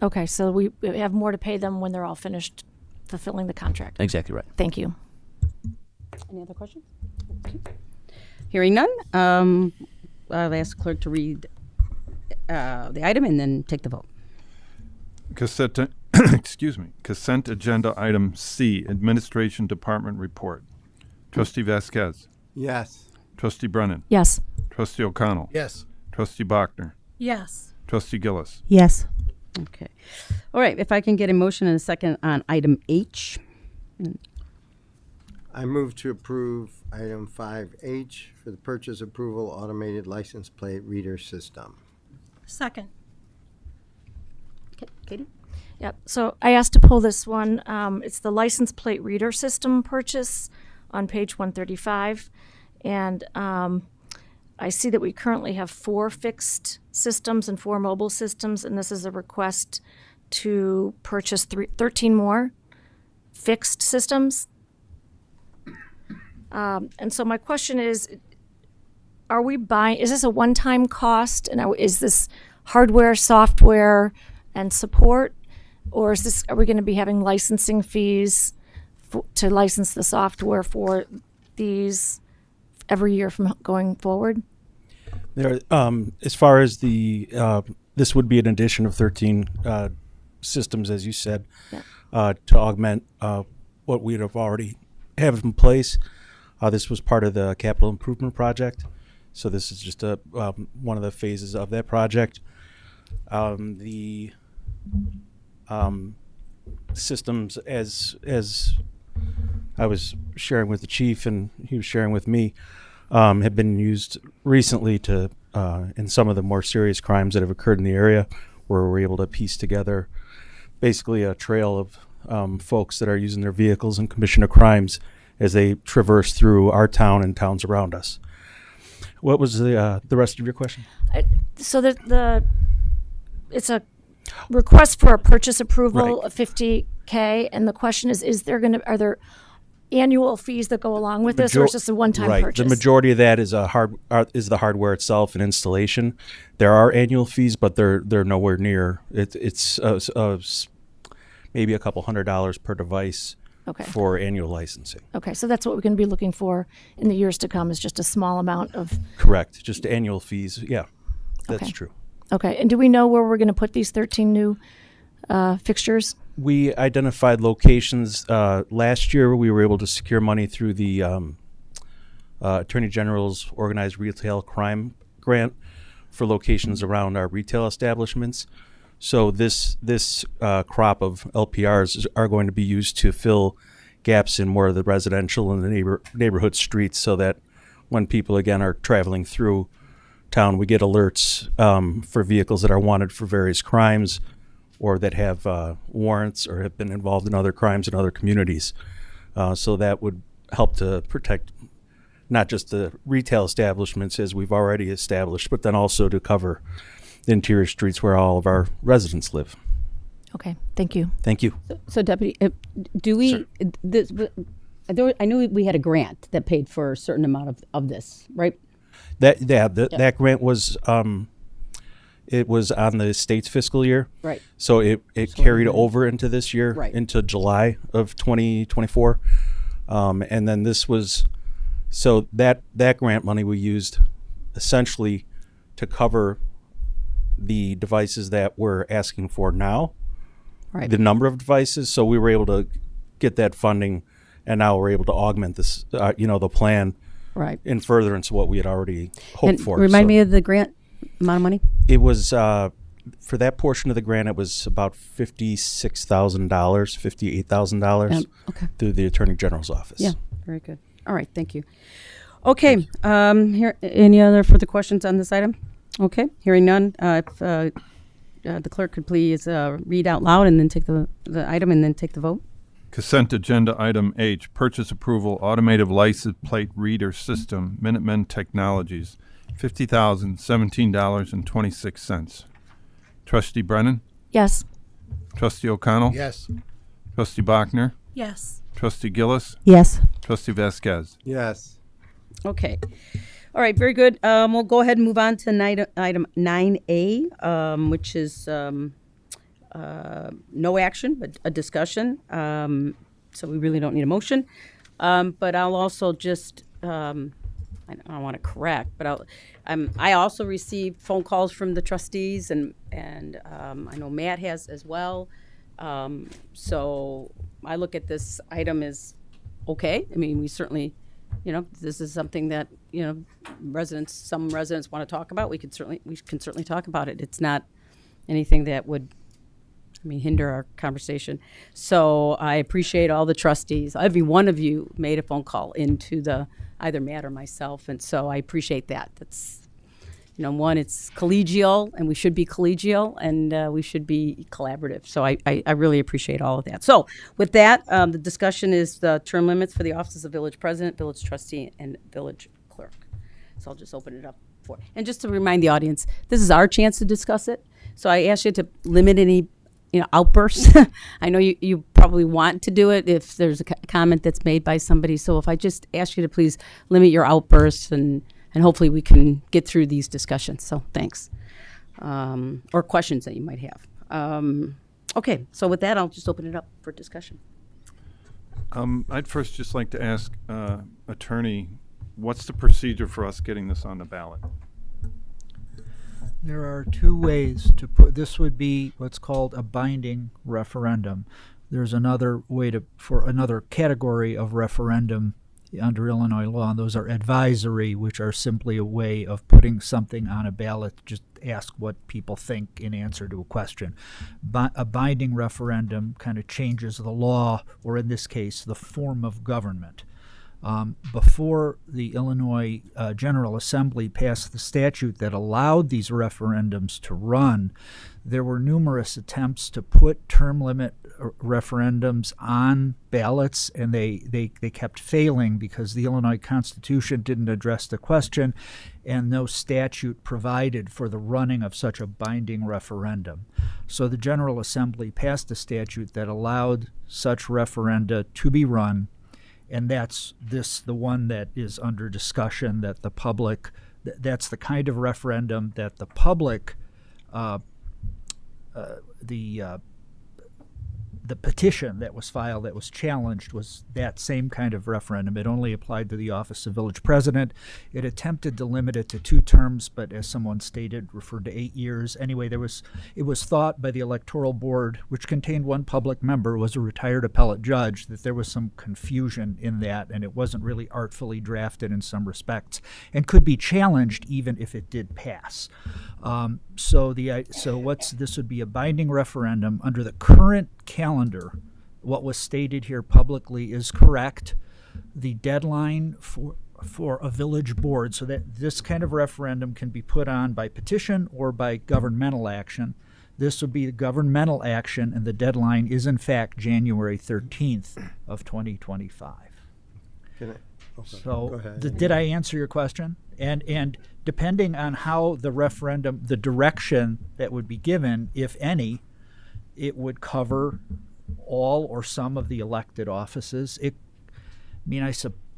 Okay, so we have more to pay them when they're all finished fulfilling the contract. Exactly right. Thank you. Any other questions? Okay. Hearing none, I'll ask clerk to read the item and then take the vote. Consent agenda item C, Administration Department report. Trustee Vasquez. Yes. Trustee Brennan. Yes. Trustee O'Connell. Yes. Trustee Bachner. Yes. Trustee Gillis. Yes. Okay. All right, if I can get a motion and a second on item H. I move to approve item 5H for the purchase approval automated license plate reader system. Second. Okay, Katie? Yep. So I asked to pull this one. It's the license plate reader system purchase on page 135. And I see that we currently have 4 fixed systems and 4 mobile systems, and this is a request to purchase 13 more fixed systems. And so my question is, are we buying, is this a one-time cost? And is this hardware, software, and support? Or is this, are we going to be having licensing fees to license the software for these every year from going forward? There, as far as the, this would be an addition of 13 systems, as you said, to augment what we'd have already have in place. This was part of the capital improvement project, so this is just a one of the phases of that project. The systems, as I was sharing with the chief and he was sharing with me, have been used recently to in some of the more serious crimes that have occurred in the area, where we're able to piece together basically a trail of folks that are using their vehicles and commission of crimes as they traverse through our town and towns around us. What was the rest of your question? So it's a request for a purchase approval of $50K, and the question is are there annual fees that go along with this, or is this a one-time purchase? The majority of that is is the hardware itself and installation. There are annual fees, but they're nowhere near. It's maybe a couple $100 per device. Okay. For annual licensing. Okay, so that's what we're going to be looking for in the years to come, is just a small amount of... Correct, just annual fees. Yeah, that's Okay. true. Okay, and do we know where we're going to put these 13 new fixtures? We identified locations. Last year, we were able to secure money through the Attorney General's Organized Retail Crime Grant for locations around our retail establishments. So this crop of LPRs are going to be used to fill gaps in more of the residential and the neighborhood streets, so that when people again are traveling through town, we get alerts for vehicles that are wanted for various crimes, or that have warrants or have been involved in other crimes in other communities. So that would help to protect not just the retail establishments as we've already established, but then also to cover the interior streets where all of our residents live. Okay, thank you. Thank you. So Deputy, do we, I knew we had a grant that paid for a certain amount of this, right? That grant was, it was on the state's fiscal year. Right. So it carried over into this year, Right. into July of 2024. And then this was, so that grant money we used essentially to cover the devices that we're asking for now, Right. the number of devices. So we were able to get that funding, and now we're able to augment this, the plan, Right. in furtherance of what we had already hoped And for. remind So me of the grant amount of money? it was for that portion of the grant. It was about $56,000, $58,000 okay. through the Attorney General's office. Yeah, very good. All right, thank you. Okay, here, any other further questions on this item? Okay, hearing none, if the clerk could please read out loud and then take the item and then take the vote. Consent agenda item H, purchase approval, automated license plate reader system, Minutemen Technologies, $50,017.26. Trustee Brennan? Yes. Trustee O'Connell? Yes. Trustee Bachner? Yes. Trustee Gillis? Yes. Trustee Vasquez? Yes. Okay. All right, very good. We'll go ahead and move on to item 9A, which is no action, but a discussion. So we really don't need a motion. But I'll also just, I don't want to correct, but I also received phone calls from the trustees, and I know Matt has as well. So I look at this item as okay. I mean, we certainly this is something that, some residents want to talk about, we can certainly talk about it. It's not anything that would, hinder our conversation. So I appreciate all the trustees. Every one of you made a phone call into either Matt or myself, and so I appreciate that. That's, one, it's collegial, and we should be collegial, and we should be collaborative. So I really appreciate all of that. So with that, the discussion is the term limits for the offices of village president, village trustee, and village clerk. So I'll just open it up and just to remind the audience, this is our chance to discuss it. So I ask you to limit any outbursts. I know you probably want to do it if there's a comment that's made by somebody. So if I just ask you to please limit your outbursts and hopefully we can get through these discussions. So thanks. Or questions that you might have. Okay, so with that, I'll just open it up for discussion. I'd first just like to ask Attorney, what's the procedure for us getting this on the ballot? There are two ways to put this. Would be what's called a binding referendum. There's another way for another category of referendum under Illinois law, and those are advisory, which are simply a way of putting something on a ballot, just ask what people think in answer to a question. But a binding referendum kind of changes the law, or in this case, the form of government. Before the Illinois General Assembly passed the statute that allowed these referendums to run, there were numerous attempts to put term limit referendums on ballots, and they kept failing because the Illinois Constitution didn't address the question, and no statute provided for the running of such a binding referendum. So the General Assembly passed a statute that allowed such referenda to be run, and that's the one that is under discussion, that the public, that's the kind of referendum that the public, the petition that was filed, that was challenged, was that same kind of referendum. It only applied to the office of village president. It attempted to limit it to 2 terms, but as someone stated, referred to 8 years. Anyway, it was thought by the electoral board, which contained one public member, was a retired appellate judge, that there was some confusion in that, and it wasn't really artfully drafted in some respects, and could be challenged even if it did pass. This would be a binding referendum under the current calendar. What was stated here publicly is correct. The deadline for a village board, so that this kind of referendum can be put on by petition or by governmental action. This would be governmental action, and the deadline is in fact January 13th of 2025. So go ahead. Did I answer your question? And depending on how the referendum, the direction that would be given, if any, it would cover all or some of the elected offices.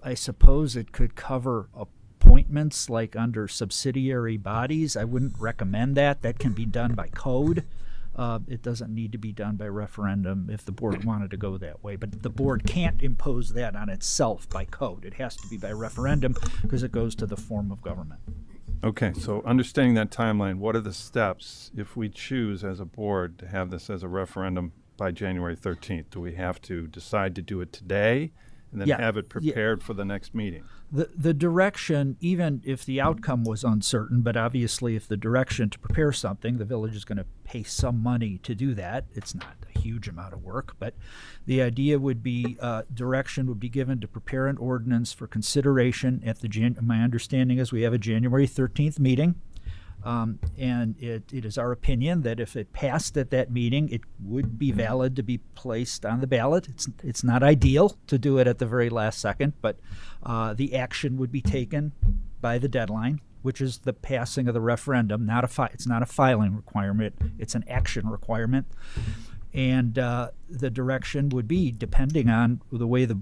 I suppose it could cover appointments like under subsidiary bodies. I wouldn't recommend that. That can be done by code. It doesn't need to be done by referendum if the board wanted to go that way. But the board can't impose that on itself by code. It has to be by referendum because it goes to the form of government. Okay, so understanding that timeline, what are the steps if we choose as a board to have this as a referendum by January 13th? Do we have to decide to do it today and then have it prepared for the next meeting? The direction, even if the outcome was uncertain, but obviously if the direction to prepare something, the village is going to pay some money to do that. It's not a huge amount of work, but the idea would be direction would be given to prepare an ordinance for consideration at my understanding is we have a January 13th meeting. And it is our opinion that if it passed at that meeting, it would be valid to be placed on the ballot. It's not ideal to do it at the very last second, but the action would be taken by the deadline, which is the passing of the referendum. It's not a filing requirement; it's an action requirement. And the direction would be, depending on the way the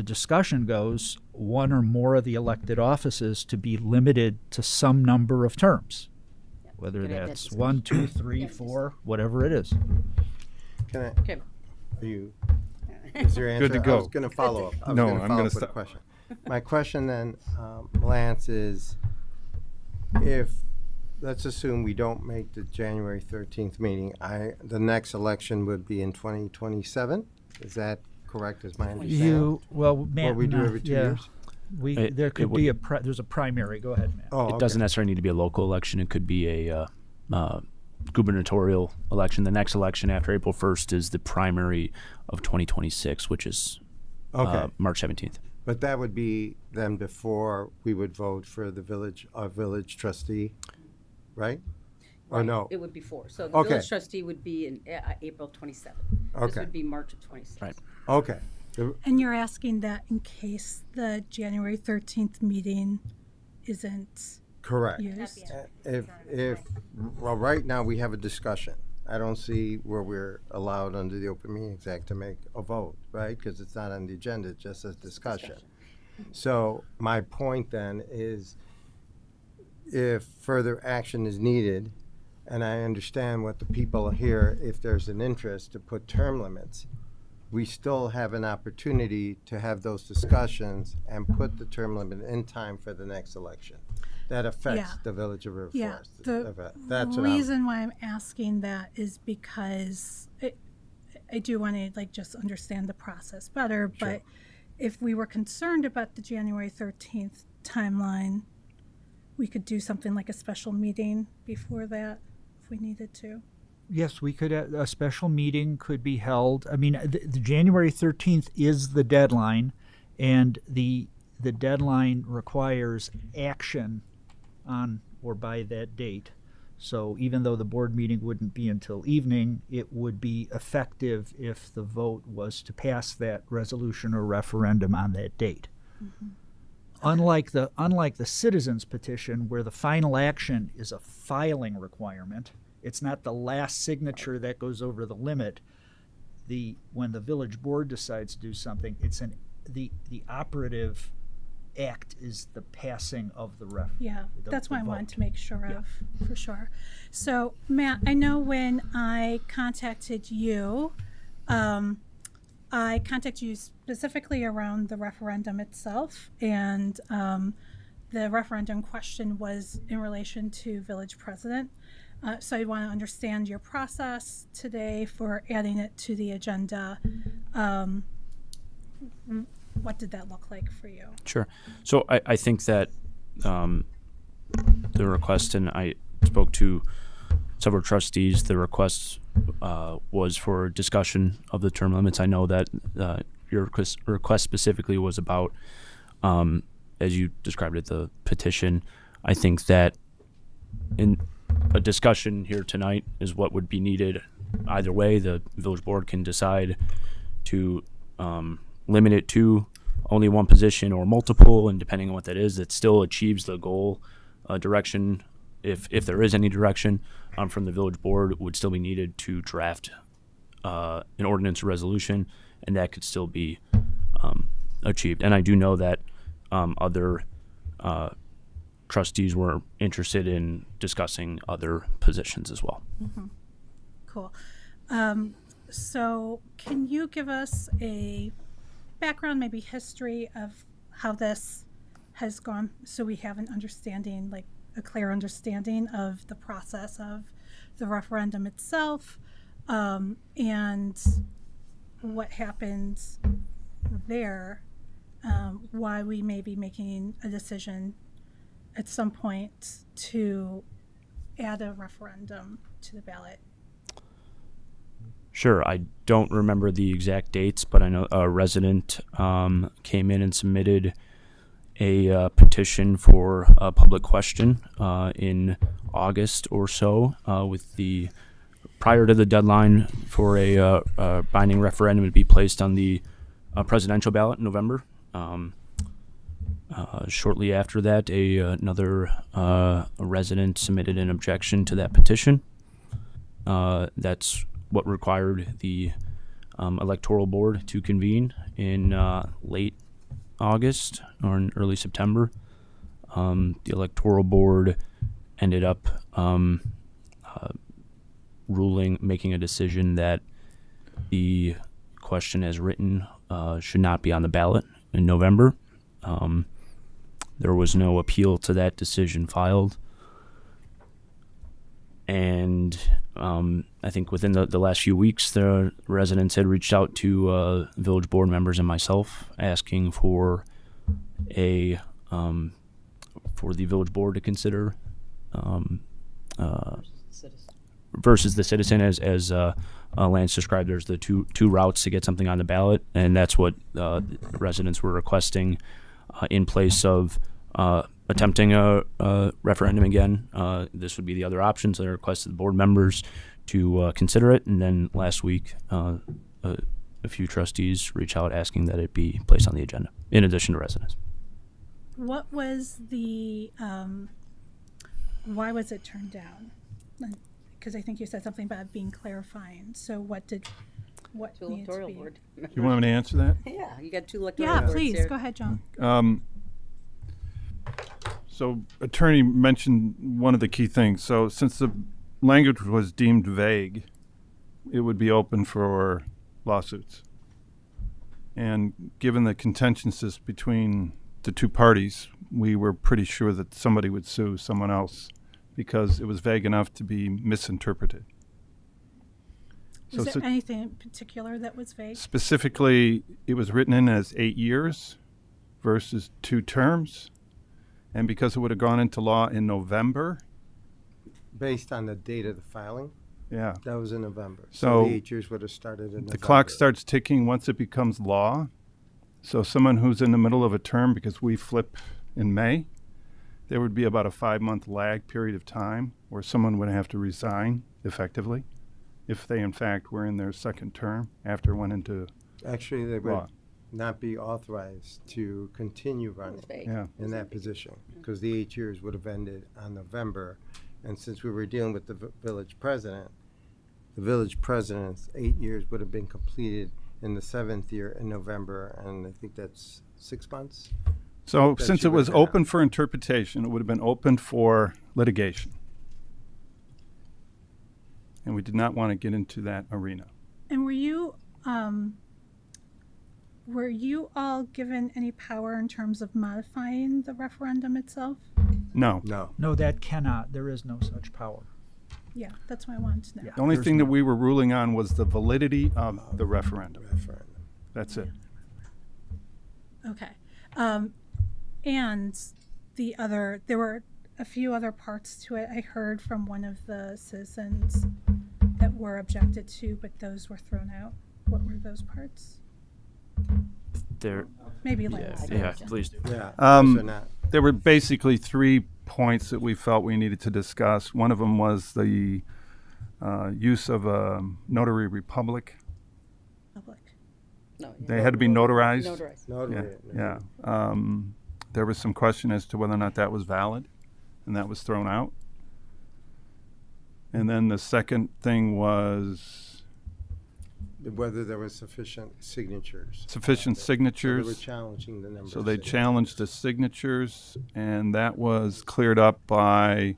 discussion goes, one or more of the elected offices to be limited to some number of terms, whether that's 1, 2, 3, 4, whatever it is. Can I? Okay. Is your answer? Good to go. I was going to follow up. I'm going to stop. Question. My question then, Lance, is if let's assume we don't make the January 13th meeting, the next election would be in 2027. Is that correct? Is my understanding? Matt, what we do every 2 years? There could be there's a primary. Go ahead, Matt. It doesn't necessarily need to be a local election. It could be a gubernatorial election. The next election after April 1st is the primary of 2026, which is March 17th. But that would be then before we would vote for the village trustee, right? Or no? It would be 4. So the village trustee would be in April 27th. This would be March of 26th. Right. Okay. And you're asking that in case the January 13th meeting isn't correct. used? Well, right now we have a discussion. I don't see where we're allowed under the Open Meetings Act to make a vote, right? Because it's not on the agenda, it's just a discussion. So my point then is if further action is needed, and I understand what the people here, if there's an interest to put term limits, we still have an opportunity to have those discussions and put the term limit in time for the next election. That affects the Village of River Forest. The reason why I'm asking that is because I do want to just understand the process better, but if we were concerned about the January 13th timeline, we could do something like a special meeting before that if we needed to. Yes, we could. A special meeting could be held. I mean, the January 13th is the deadline, and the deadline requires action on or by that date. So even though the board meeting wouldn't be until evening, it would be effective if the vote was to pass that resolution or referendum on that date. Mm-hmm. Unlike the citizens petition, where the final action is a filing requirement, it's not the last signature that goes over the limit. When the village board decides to do something, it's the operative act is the passing of the referendum. Yeah, that's what I wanted to make sure of, for sure. So, Matt, I know when I contacted you, I contacted you specifically around the referendum itself, and the referendum question was in relation to village president. So I want to understand your process today for adding it to the agenda. What did that look like for you? Sure. So I think that the request, and I spoke to several trustees, the request was for discussion of the term limits. I know that your request specifically was about, as you described it, the petition. I think that in a discussion here tonight is what would be needed. Either way, the village board can decide to limit it to only one position or multiple, and depending on what that is, it still achieves the goal. Direction, if there is any direction from the village board, would still be needed to draft an ordinance or resolution, and that could still be achieved. And I do know that other trustees were interested in discussing other positions as well. Mm-hmm. Cool. So can you give us a background, maybe history of how this has gone, so we have an understanding, like a clear understanding of the process of the referendum itself, and what happens there, why we may be making a decision at some point to add a referendum to the ballot? Sure. I don't remember the exact dates, but I know a resident came in and submitted a petition for a public question in August or so, with the prior to the deadline for a binding referendum to be placed on the presidential ballot in November. Shortly after that, another resident submitted an objection to that petition. That's what required the electoral board to convene in late August or in early September. The electoral board ended up making a decision that the question as written should not be on the ballot in November. There was no appeal to that decision filed. And I think within the last few weeks, the residents had reached out to village board members and myself asking for a for the village board to consider versus the citizen, as Lance described. There's the two routes to get something on the ballot, and that's what residents were requesting in place of attempting a referendum again. This would be the other option, so they requested the board members to consider it, and then last week a few trustees reached out asking that it be placed on the agenda, in addition to residents. What was the, why was it turned down? Because I think you said something about it being clarifying. So what needed to electoral be? board. You want me to answer that? Yeah, you got two electoral Yeah, boards please, here. go ahead, John. So attorney mentioned one of the key things. So since the language was deemed vague, it would be open for lawsuits. And given the contentiousness between the two parties, we were pretty sure that somebody would sue someone else because it was vague enough to be misinterpreted. Was there anything in particular that was vague? Specifically, it was written in as 8 years versus 2 terms. And because it would have gone into law in November. Based on the date of the filing? Yeah. That was in November. So the 8 years would have started in November. The clock starts ticking once it becomes law. So someone who's in the middle of a term, because we flip in May, there would be about a 5-month lag period of time where someone would have to resign effectively if they in fact were in their second term after it went into Actually, they law. would not be authorized to continue running in that position because the 8 years would have ended on November. And since we were dealing with the village president's 8 years would have been completed in the 7th year in November, and I think that's 6 months. So That since she it was would have open for interpretation, it would have been open for litigation. And we did not want to get into that arena. And were you all given any power in terms of modifying the referendum itself? No. No, that cannot. There is no such power. Yeah, that's what I wanted to know. The only thing that we were ruling on was the validity of the referendum. That's it. Okay. And there were a few other parts to it. I heard from one of the citizens that were objected to, but those were thrown out. What were those parts? Maybe Lance. Yeah, please do. Yeah. There were basically 3 points that we felt we needed to discuss. One of them was the use of a notary republic. No, They had to be notarized. Notarized. Yeah. There was some question as to whether or not that was valid, and that was thrown out. And then the second thing was whether there was sufficient signatures. Signatures. So they were challenging the number. So of they signatures. challenged the signatures, and that was cleared up by,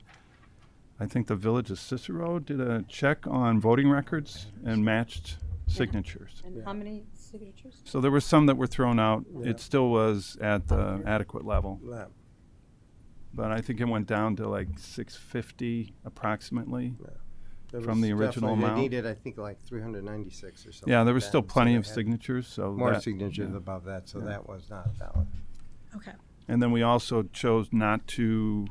I think the village of Cicero did a check on voting records and matched signatures. And how many signatures? So there were some that were thrown out. Yeah. It still was at the adequate level. Yeah. But I think it went down to like 650 approximately There from was the original definitely- amount. They needed, I think, like 396 or something. Yeah, there like was that, still and so plenty they of had signatures. So more that- signatures yeah. above that, so Yeah. that was not valid. Okay. And then we also chose not to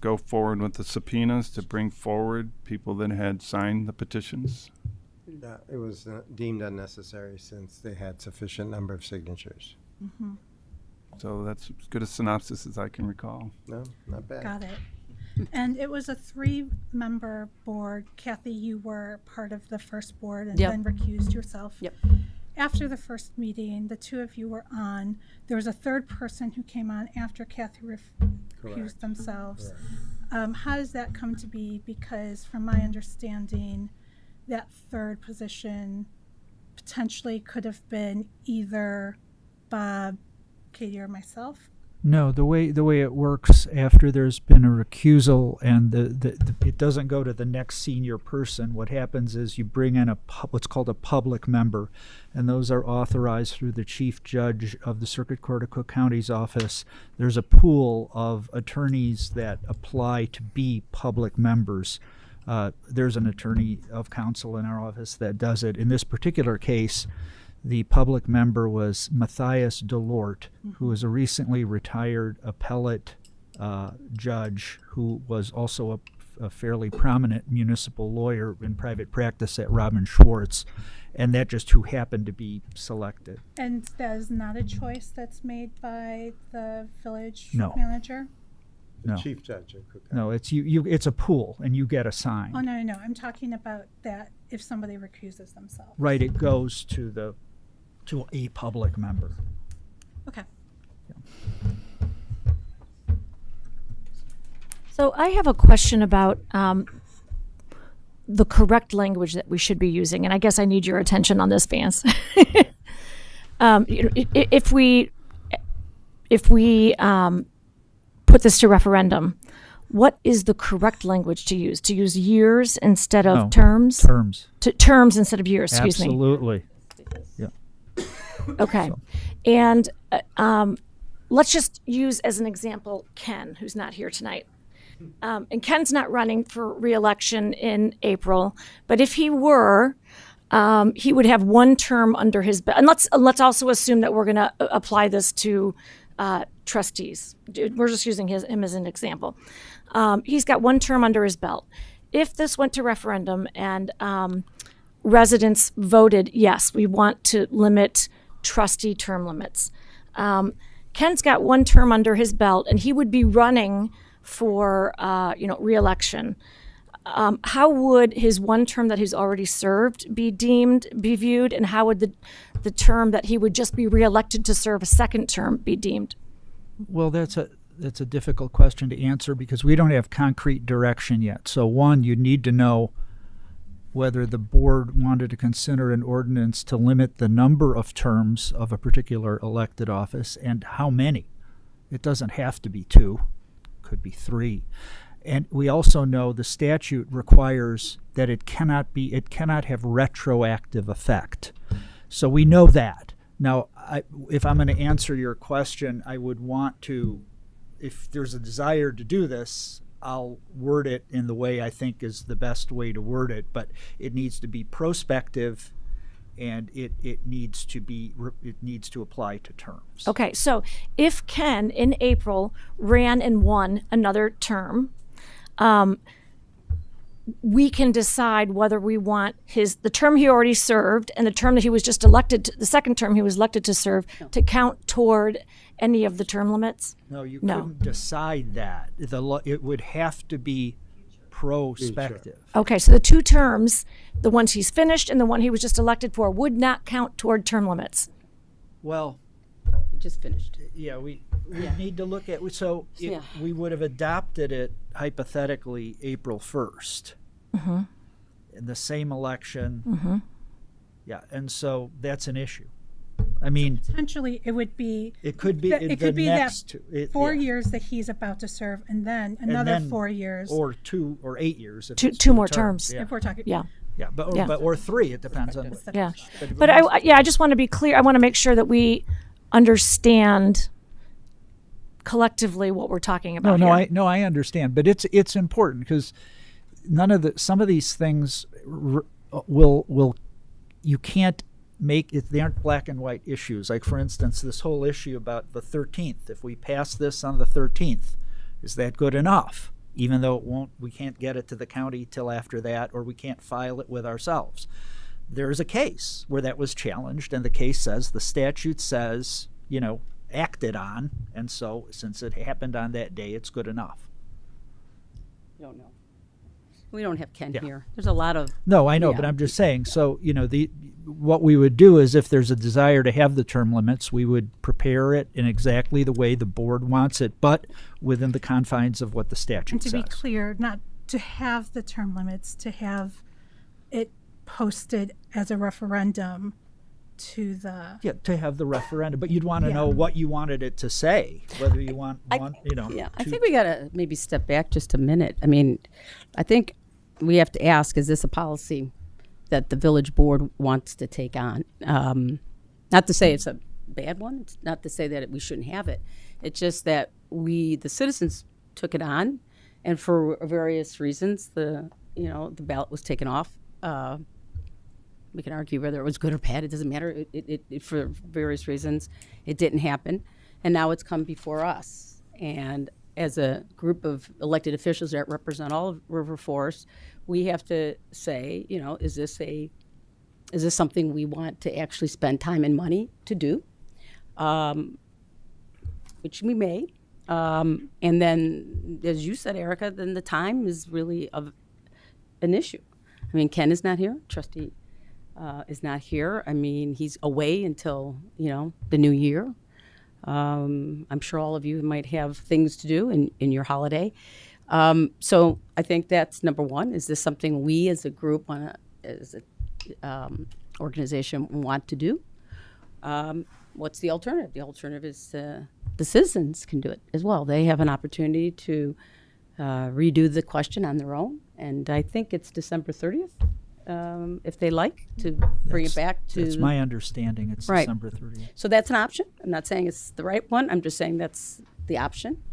go forward with the subpoenas to bring forward people that had signed the petitions. Yeah, it was deemed unnecessary since they had sufficient number of signatures. Mm-hmm. So that's as good a synopsis as I can recall. No, not bad. Got it. And it was a 3-member board. Kathy, you were part of the first board and Yep. then recused yourself. Yep. After the first meeting, the 2 of you were on. There was a 3rd person who came on after Kathy recused Correct. themselves. How does that come to be? Because from my understanding, that 3rd position potentially could have been either Bob, Katie, or myself. No, the way it works after there's been a recusal and it doesn't go to the next senior person. What happens is you bring in what's called a public member, and those are authorized through the chief judge of the Circuit Court of Cook County's office. There's a pool of attorneys that apply to be public members. There's an attorney of counsel in our office that does it. In this particular case, The public member was Matthias Delort, who is a recently retired appellate judge who was also a fairly prominent municipal lawyer in private practice at Robin Schwartz, and that just who happened to be selected. And that is not a choice that's made by the village No. manager? No. Chief judge of Cook County. No, it's a pool, and you get assigned. Oh, no, I'm talking about that if somebody recuses themselves. Right, it goes to a public member. Okay. So I have a question about the correct language that we should be using, and I guess I need your attention on this, Vance. If we put this to referendum, what is the correct language to use? To use years instead of No, terms? terms. Terms instead of years, excuse me. Absolutely. Yeah. Okay. And let's just use as an example Ken, who's not here tonight. And Ken's not running for re-election in April, but if he were, he would have one term under his belt. And let's also assume that we're going to apply this to trustees. We're just using him as an example. He's got one term under his belt. If this went to referendum and residents voted, yes, we want to limit trustee term limits. Ken's got one term under his belt, and he would be running for re-election. How would his one term that he's already served be viewed, and how would the term that he would just be re-elected to serve a second term be deemed? Well, that's a difficult question to answer because we don't have concrete direction yet. So one, you need to know whether the board wanted to consider an ordinance to limit the number of terms of a particular elected office and how many. It doesn't have to be 2, could be 3. And we also know the statute requires that it cannot have retroactive effect. So we know that. Now, if I'm going to answer your question, I would want to, if there's a desire to do this, I'll word it in the way I think is the best way to word it, but it needs to be prospective and it needs to apply to terms. Okay, so if Ken in April ran and won another term, we can decide whether we want the term he already served and the term that he was just elected to, the second term he was elected to serve, to count toward any of the term limits? No, you couldn't decide that. It would have to be prospective. Okay, so the 2 terms, the ones he's finished and the one he was just elected for, would not count toward term limits. Well, You just finished. yeah, we need to look at, we would have adopted it hypothetically April 1st. Mm-hmm. In the same election. Mm-hmm. Yeah, and so that's an issue. I mean, Potentially, it would be. it could be It the could be next that 4 years that he's about to serve, and then another 4 years. or 2 or 8 years. If Two it's 2 more terms. Yeah. If we're talking. Yeah. Yeah, but Yeah. or 3. It depends on. Yeah. But I just want to be clear. I want to make sure that we understand collectively what we're talking about here. I understand, but it's important because some of these things will you can't make it. They aren't black and white issues. Like for instance, this whole issue about the 13th. If we pass this on the 13th, is that good enough? Even though we can't get it to the county till after that, or we can't file it with ourselves. There's a case where that was challenged, and the case says the statute says, acted on, and so since it happened on that day, it's good enough. Don't know. We don't have Ken Yeah. here. There's a lot of. No, I know, but I'm just saying. So what we would do is, if there's a desire to have the term limits, we would prepare it in exactly the way the board wants it, but within the confines of what the statute And to says. be clear, not to have the term limits, to have it posted as a referendum to the. Yeah, to have the referendum, but you'd want to know what you wanted it to say, whether you want, Yeah, I think we got to maybe step back just a minute. I mean, I think we have to ask, is this a policy that the village board wants to take on? Not to say it's a bad one. It's not to say that we shouldn't have it. It's just that the citizens took it on, and for various reasons, the ballot was taken off. we can argue whether it was good or bad. It doesn't matter. It for various reasons, it didn't happen. And now it's come before us. And as a group of elected officials that represent all of River Forest, we have to say, you know, is this something we want to actually spend time and money to do? Which we may. And then, as you said, Erica, then the time is really an issue. I mean, Ken is not here. Trustee is not here. I mean, he's away until, you know, the new year. I'm sure all of you might have things to do in your holiday. So I think that's number one. Is this something we as a group, as an organization, want to do? What's the alternative? The alternative is the citizens can do it as well. They have an opportunity to redo the question on their own. And I think it's December 30th, if they like, to bring it back to... That's my understanding. It's right. December 30th. So that's an option. I'm not saying it's the right one. I'm just saying that's the option.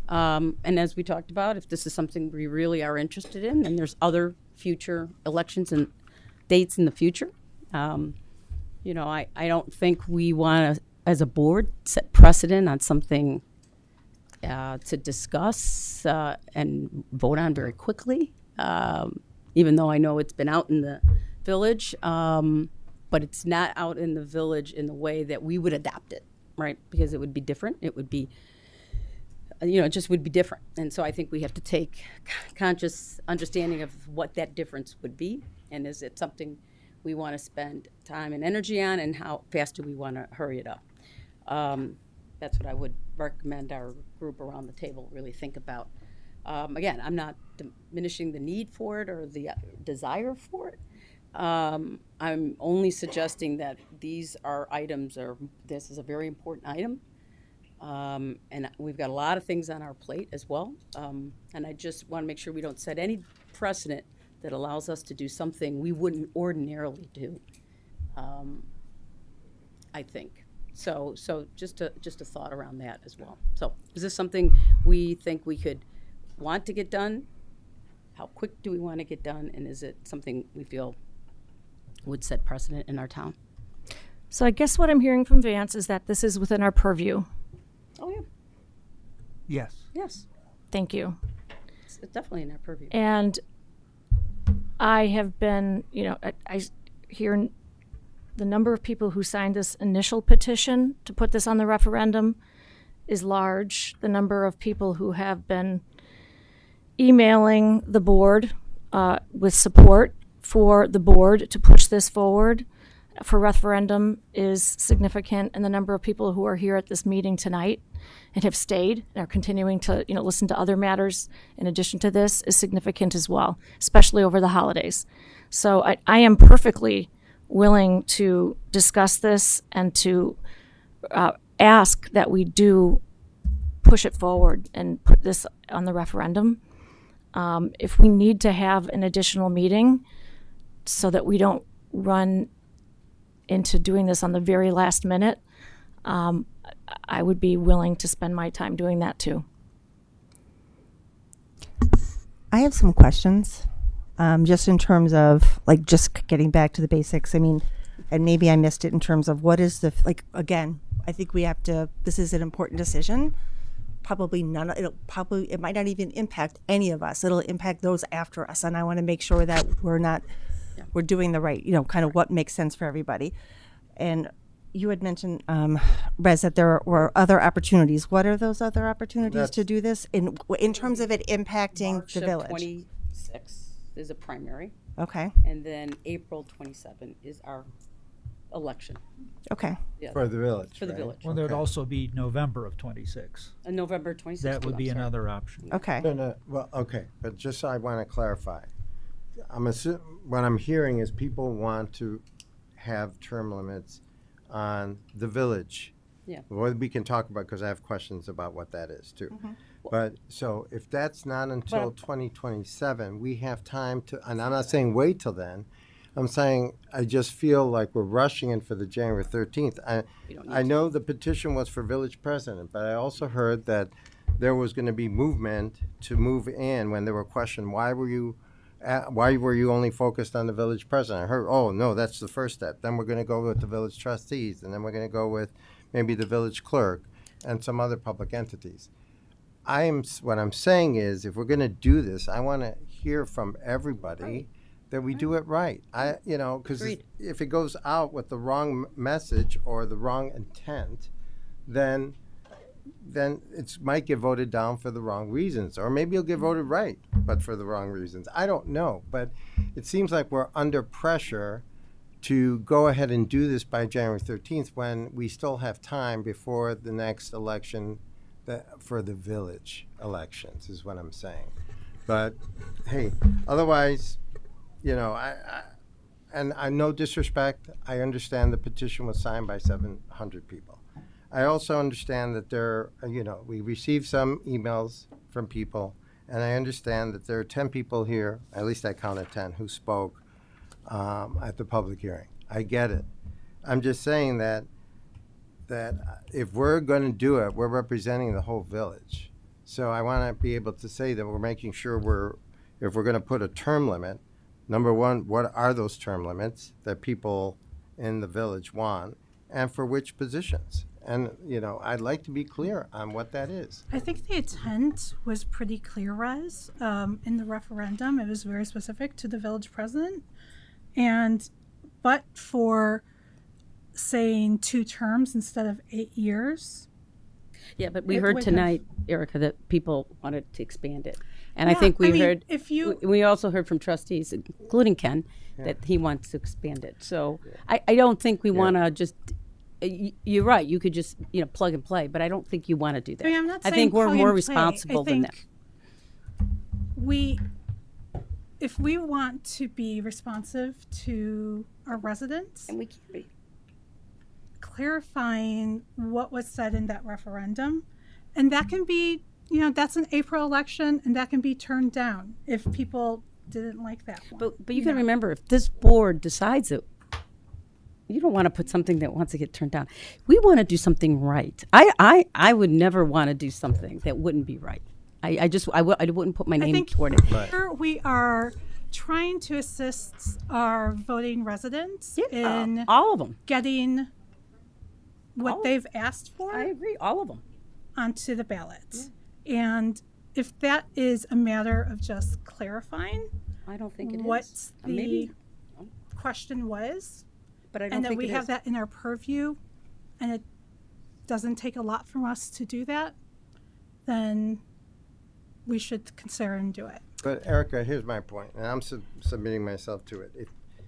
And as we talked about, if this is something we really are interested in, and there's other future elections and dates in the future, you know, I don't think we want to, as a board, set precedent on something to discuss and vote on very quickly, even though I know it's been out in the village, but it's not out in the village in the way that we would adopt it, right? Because it would be different. It would be, you know, it just would be different. And so I think we have to take conscious understanding of what that difference would be, and is it something we want to spend time and energy on, and how fast do we want to hurry it up? That's what I would recommend our group around the table really think about. Again, I'm not diminishing the need for it or the desire for it. I'm only suggesting that these are items, or this is a very important item. And we've got a lot of things on our plate as well. And I just want to make sure we don't set any precedent that allows us to do something we wouldn't ordinarily do, I think. So just a thought around that as well. So is this something we think we could want to get done? How quick do we want to get done? And is it something we feel would set precedent in our town? So I guess what I'm hearing from Vance is that this is within our purview. Oh, yeah. Yes. Yes. Thank you. It's definitely in our purview. And I have been, you know, I hear the number of people who signed this initial petition to put this on the referendum is large. The number of people who have been emailing the board with support for the board to push this forward for referendum is significant, and the number of people who are here at this meeting tonight and have stayed and are continuing to, you know, listen to other matters in addition to this is significant as well, especially over the holidays. So I am perfectly willing to discuss this and to ask that we do push it forward and put this on the referendum. If we need to have an additional meeting so that we don't run into doing this on the very last minute, I would be willing to spend my time doing that too. I have some questions, just in terms of, like, just getting back to the basics. I mean, and maybe I missed it in terms of what is the, like, again, I think we have to, this is an important decision. Probably it might not even impact any of us. It'll impact those after us. And I want to make sure that we're doing the right, you know, kind of what makes sense for everybody. And you had mentioned, Rez, that there were other opportunities. What are those other opportunities to do this in terms of it impacting March the village? 26 is a primary. Okay. And then April 27 is our election. Okay. Yeah. For the village. For the right? village. Well, there'd also be November of 26. November 26th. That would be another option. Okay. Well, okay, but just so I want to clarify, what I'm hearing is people want to have term limits on the village. Yeah. Well, we can talk about, because I have questions about what that is too. But so if that's not until 2027, we have time to, and I'm not saying wait till then. I'm saying I just feel like we're rushing in for the January 13th. I know the petition was for village president, but I also heard that there was going to be movement to move in when there were questions, why were you why were you only focused on the village president? I heard, oh, no, that's the first step. Then we're going to go with the village trustees, and then we're going to go with maybe the village clerk and some other public entities. What I'm saying is, if we're going to do this, I want to hear from everybody that we do it right. Because if it goes out with the wrong message or the wrong intent, then it might get voted down for the wrong reasons, or maybe it'll get voted right, but for the wrong reasons. I don't know, but it seems like we're under pressure to go ahead and do this by January 13th when we still have time before the next election for the village elections, is what I'm saying. But hey, otherwise, and I'm no disrespect, I understand the petition was signed by 700 people. I also understand that we received some emails from people, and I understand that there are 10 people here, at least I counted 10, who spoke at the public hearing. I get it. I'm just saying that if we're going to do it, we're representing the whole village. So I want to be able to say that we're making sure if we're going to put a term limit, number one, what are those term limits that people in the village want, and for which positions? And, I'd like to be clear on what that is. I think the intent was pretty clear, Rez. In the referendum, it was very specific to the village president. But for saying 2 terms instead of 8 years. Yeah, but we heard tonight, Erica, that people wanted to expand it. And I think we also heard from trustees, including Ken, that he wants to expand it. So I don't think we want to just, you're right, you could just, plug and play, but I don't think you want to do that. I'm not saying I think we're plug more and responsible play. than that. If we want to be responsive to our residents, and we can be, clarifying what was said in that referendum, and that can be, that's an April election, and that can be turned down if people didn't like that one. But you got to remember, if this board decides it, you don't want to put something that wants to get turned down. We want to do something right. I would never want to do something that wouldn't be right. I wouldn't put my name toward it. Here we are trying to assist our voting residents in all of them getting what they've asked for. I agree, all of them onto the ballots. And if that is a matter of just clarifying, I don't think it what is. the question was, but I don't and that think we it have is. that in our purview, and it doesn't take a lot from us to do that, then we should consider and do it. But Erica, here's my point, and I'm submitting myself to it.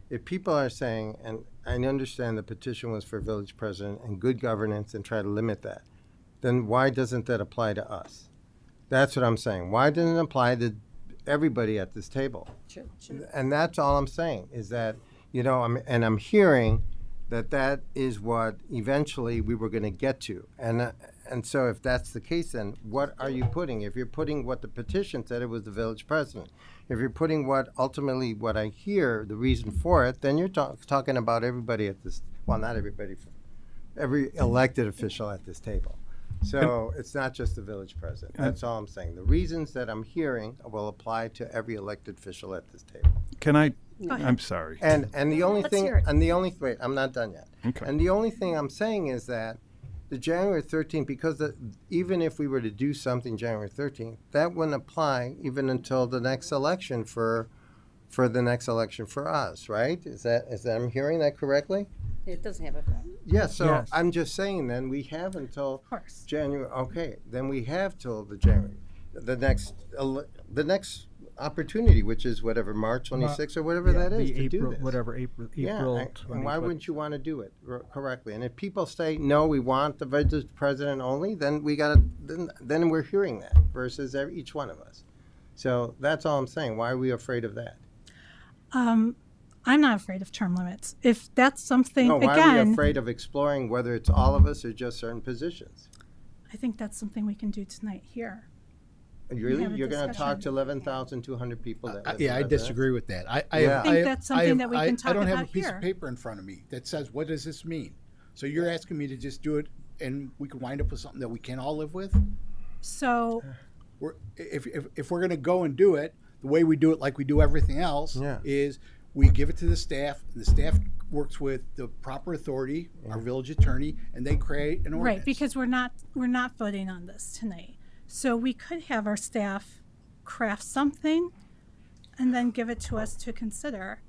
If people are saying, and I understand the petition was for village president and good governance and try to limit that, then why doesn't that apply to us? That's what I'm saying. Why doesn't it apply to everybody at this table? Sure. And that's all I'm saying is that, I'm hearing that is what eventually we were going to get to. And so if that's the case, then what are you putting? If you're putting what the petition said, it was the village president. If you're putting what I hear, the reason for it, then you're talking about everybody at this, well, not everybody, every elected official at this table. So it's not just the village president. That's all I'm saying. The reasons that I'm hearing will apply to every elected official at this table. Can I? I'm sorry. And the only Let's thing, hear it. wait, I'm not done yet. Okay. And the only thing I'm saying is that the January 13th, because even if we were to do something January 13th, that wouldn't apply even until the next election for the next election for us, right? Is that I'm hearing that correctly? It doesn't have a. Yeah, so Yes. I'm just saying then we have until course. January. Okay, then we have till the January, the next opportunity, which is whatever March 26th or whatever that is, to do this. April Yeah, 20, and why wouldn't you want to do it correctly? And if people say no, we want the village president only, then then we're hearing that versus each one of us. So that's all I'm saying. Why are we afraid of that? I'm not afraid of term limits. If that's something, No, why again, are we afraid of exploring whether it's all of us or just certain positions? I think that's something we can do tonight here. Really? have a You're going to talk discussion. to 11,200 people that live Yeah, I in disagree with that. I think that's something that we can talk I don't have a about piece here. of paper in front of me that says, what does this mean? So you're asking me to just do it and we could wind up with something that we can all live with? So If we're going to go and do it, the way we do it, like we do everything else, is we give it to the staff. The staff works with the proper authority, our village attorney, and they create an ordinance. Right, because we're not voting on this tonight. So we could have our staff craft something and then give it to us to consider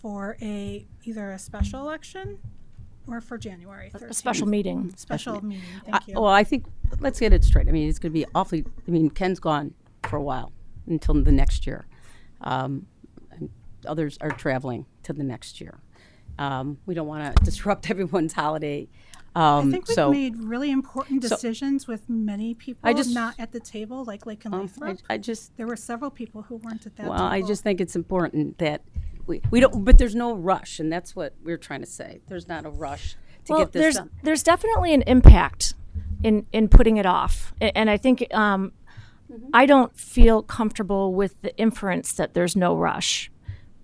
for either a special election or for January 13th. A special meeting. Special meeting, thank you. Well, I think, let's get it straight. I mean, it's going to be awfully, I mean, Ken's gone for a while until the next year. And others are traveling to the next year. We don't want to disrupt everyone's holiday. I think we've made really important decisions with many people not at the table, like Lake and Lathrop. There were several people who weren't at that table. Well, I just think it's important that we don't, but there's no rush, and that's what we're trying to say. There's not a rush to get this done. There's definitely an impact in putting it off, and I think I don't feel comfortable with the inference that there's no rush,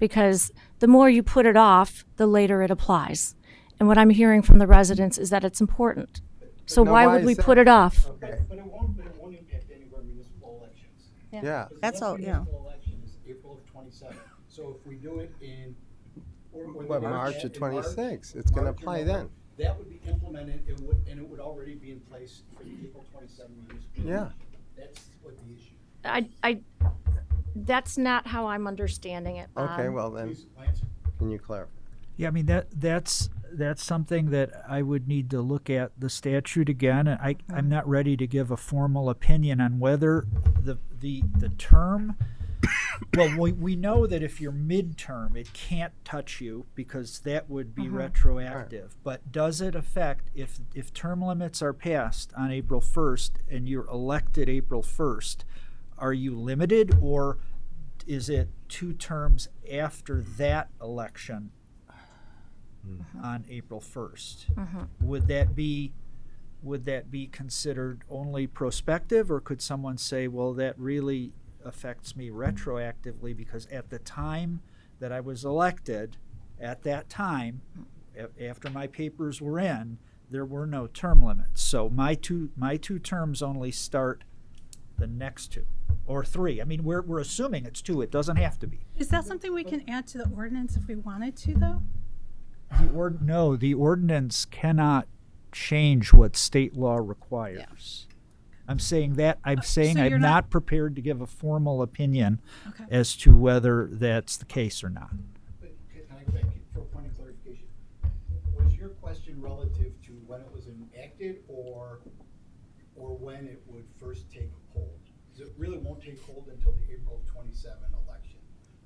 because the more you put it off, the later it applies. And what I'm hearing from the residents is that it's important. So why would we put it off? Okay. But it won't impact any of our municipal elections. Yeah. That's all, yeah. Municipal election is April of 27. So if we do it in March of 26, it's going to apply then. That would be implemented, and it would already be in place for the April 27 municipal election. That's what the issue. That's not how I'm understanding it. Okay, well then, can you clarify? Yeah, I mean that's something that I would need to look at the statute again. And I'm not ready to give a formal opinion on whether the term. Well, we know that if you're midterm, it can't touch you because that would be retroactive. Right. But does it affect if term limits are passed on April 1st and you're elected April 1st? Are you limited, or is it 2 terms after that election on April 1st? Would that be considered only prospective, or could someone say, well, that really affects me retroactively because at the time that I was elected, at that time, after my papers were in, there were no term limits. So my two terms only start the next 2 or 3. I mean, we're assuming it's 2. It doesn't have to be. Is that something we can add to the ordinance if we wanted to, though? No, the ordinance cannot change what state law requires. I'm saying I'm not prepared to give a formal opinion as to whether that's the case or not. But can I thank you for a point of clarification? Was your question relative to when it was enacted or when it would first take hold? Because it really won't take hold until the April 27 election.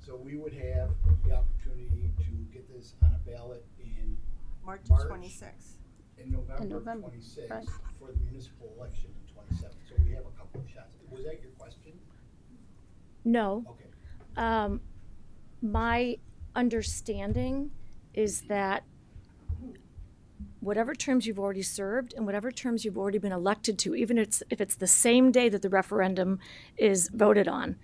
So we would have the opportunity to get this on a ballot in March 26th. In November 26th right. for the municipal election in 27. So we have a couple of shots. Was that your question? No. Okay. My understanding is that whatever terms you've already served and whatever terms you've already been elected to, even if it's the same day that the referendum is voted on,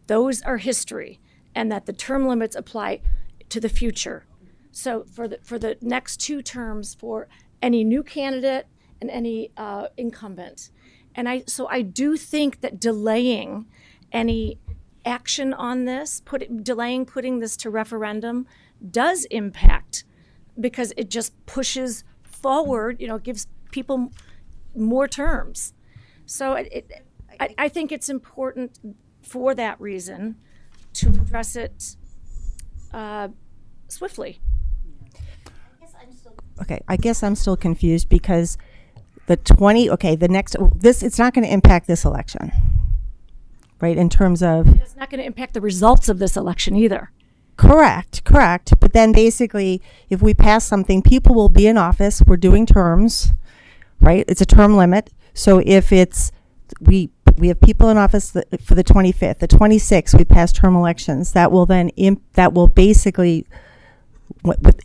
those are history, and that the term limits apply to the future. So for the next 2 terms for any new candidate and any incumbent. And I do think that delaying any action on this, delaying putting this to referendum does impact, because it just pushes forward, gives people more terms. So I think it's important for that reason to address it swiftly. I guess I'm still confused because it's not going to impact this election, right? In terms of. It's not going to impact the results of this election either. Correct. But then basically, if we pass something, people will be in office. We're doing terms, right? It's a term limit. So if we have people in office for the 25th, the 26th, we pass term elections. That will then basically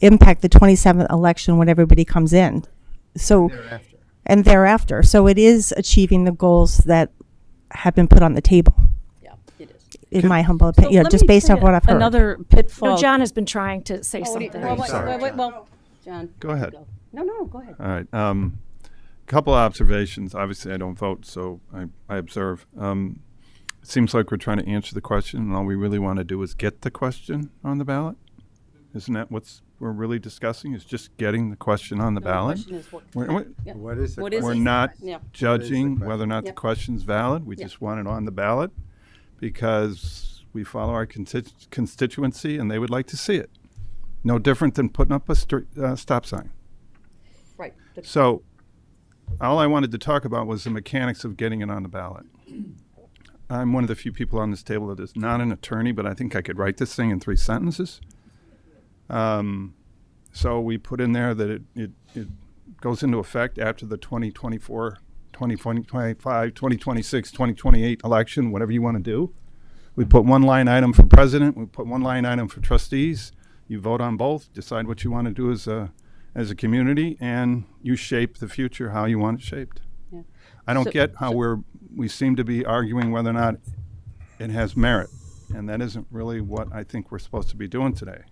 impact the 27th election when everybody comes in. So thereafter. So it is achieving the goals that have been put on the table. It is. In my humble opinion, just based on what I've heard. Another pitfall. No, John has been trying to say something. Well, John. Go ahead. No, go ahead. All right. Couple observations. Obviously, I don't vote, so I observe. it seems like we're trying to answer the question, and all we really want to do is get the question on the ballot. Isn't that what's we're really discussing? Is just getting the question on the ballot? question is what- Yeah. What is the What is We're it? not Yeah. judging whether or not Yeah. the question's valid. We Yeah. just want it on the ballot because we follow our constituency and they would like to see it. No different than putting up a stop sign. Right. So all I wanted to talk about was the mechanics of getting it on the ballot. I'm one of the few people on this table that is not an attorney, but I think I could write this thing in 3 sentences. So we put in there that it goes into effect after the 2024, 2025, 2026, 2028 election, whatever you want to do. We put one line item for president. We put one line item for trustees. You vote on both, decide what you want to do as a community, and you shape the future how you want it shaped. Yeah. I don't So- get how we seem to be arguing whether or not it has merit, and that isn't really what I think we're supposed to be doing today.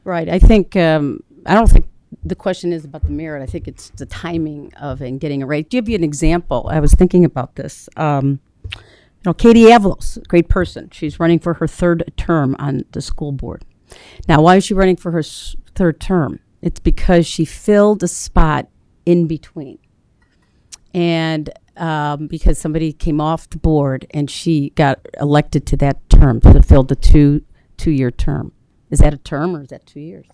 Right. I think I don't think the question is about the merit. I think it's the timing of and getting it right. To give you an example, I was thinking about this. Katie Avalos, a great person. She's running for her 3rd term on the school board. Now, why is she running for her 3rd term? It's because she filled a spot in between, and because somebody came off the board and she got elected to that term, so filled the two-year term. Is that a term or is that 2 years?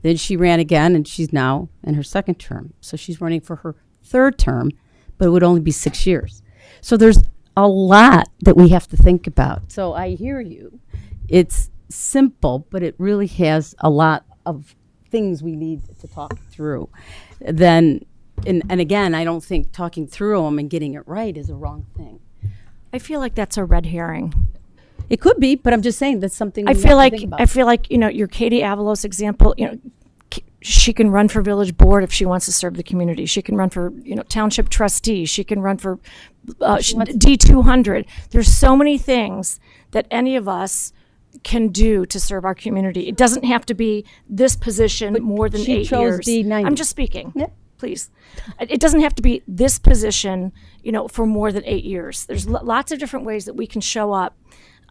Then she ran again, and she's now in her 2nd term. So she's running for her 3rd term, but it would only be 6 years. So there's a lot that we have to think about. So I hear you. It's simple, but it really has a lot of things we need to talk through. Then, and again, I don't think talking through them and getting it right is a wrong thing. I feel like that's a red herring. It could be, but I'm just saying that's something we I have feel to like think about. I feel like your Katie Avalos example. She can run for village board if she wants to serve the community. She can run for township trustee. She can run for D200. There's so many things that any of us can do to serve our community. It doesn't have to be this position more than she 8 chose years. D90. I'm just speaking. Yep. Please. It doesn't have to be this position, for more than 8 years. There's lots of different ways that we can show up.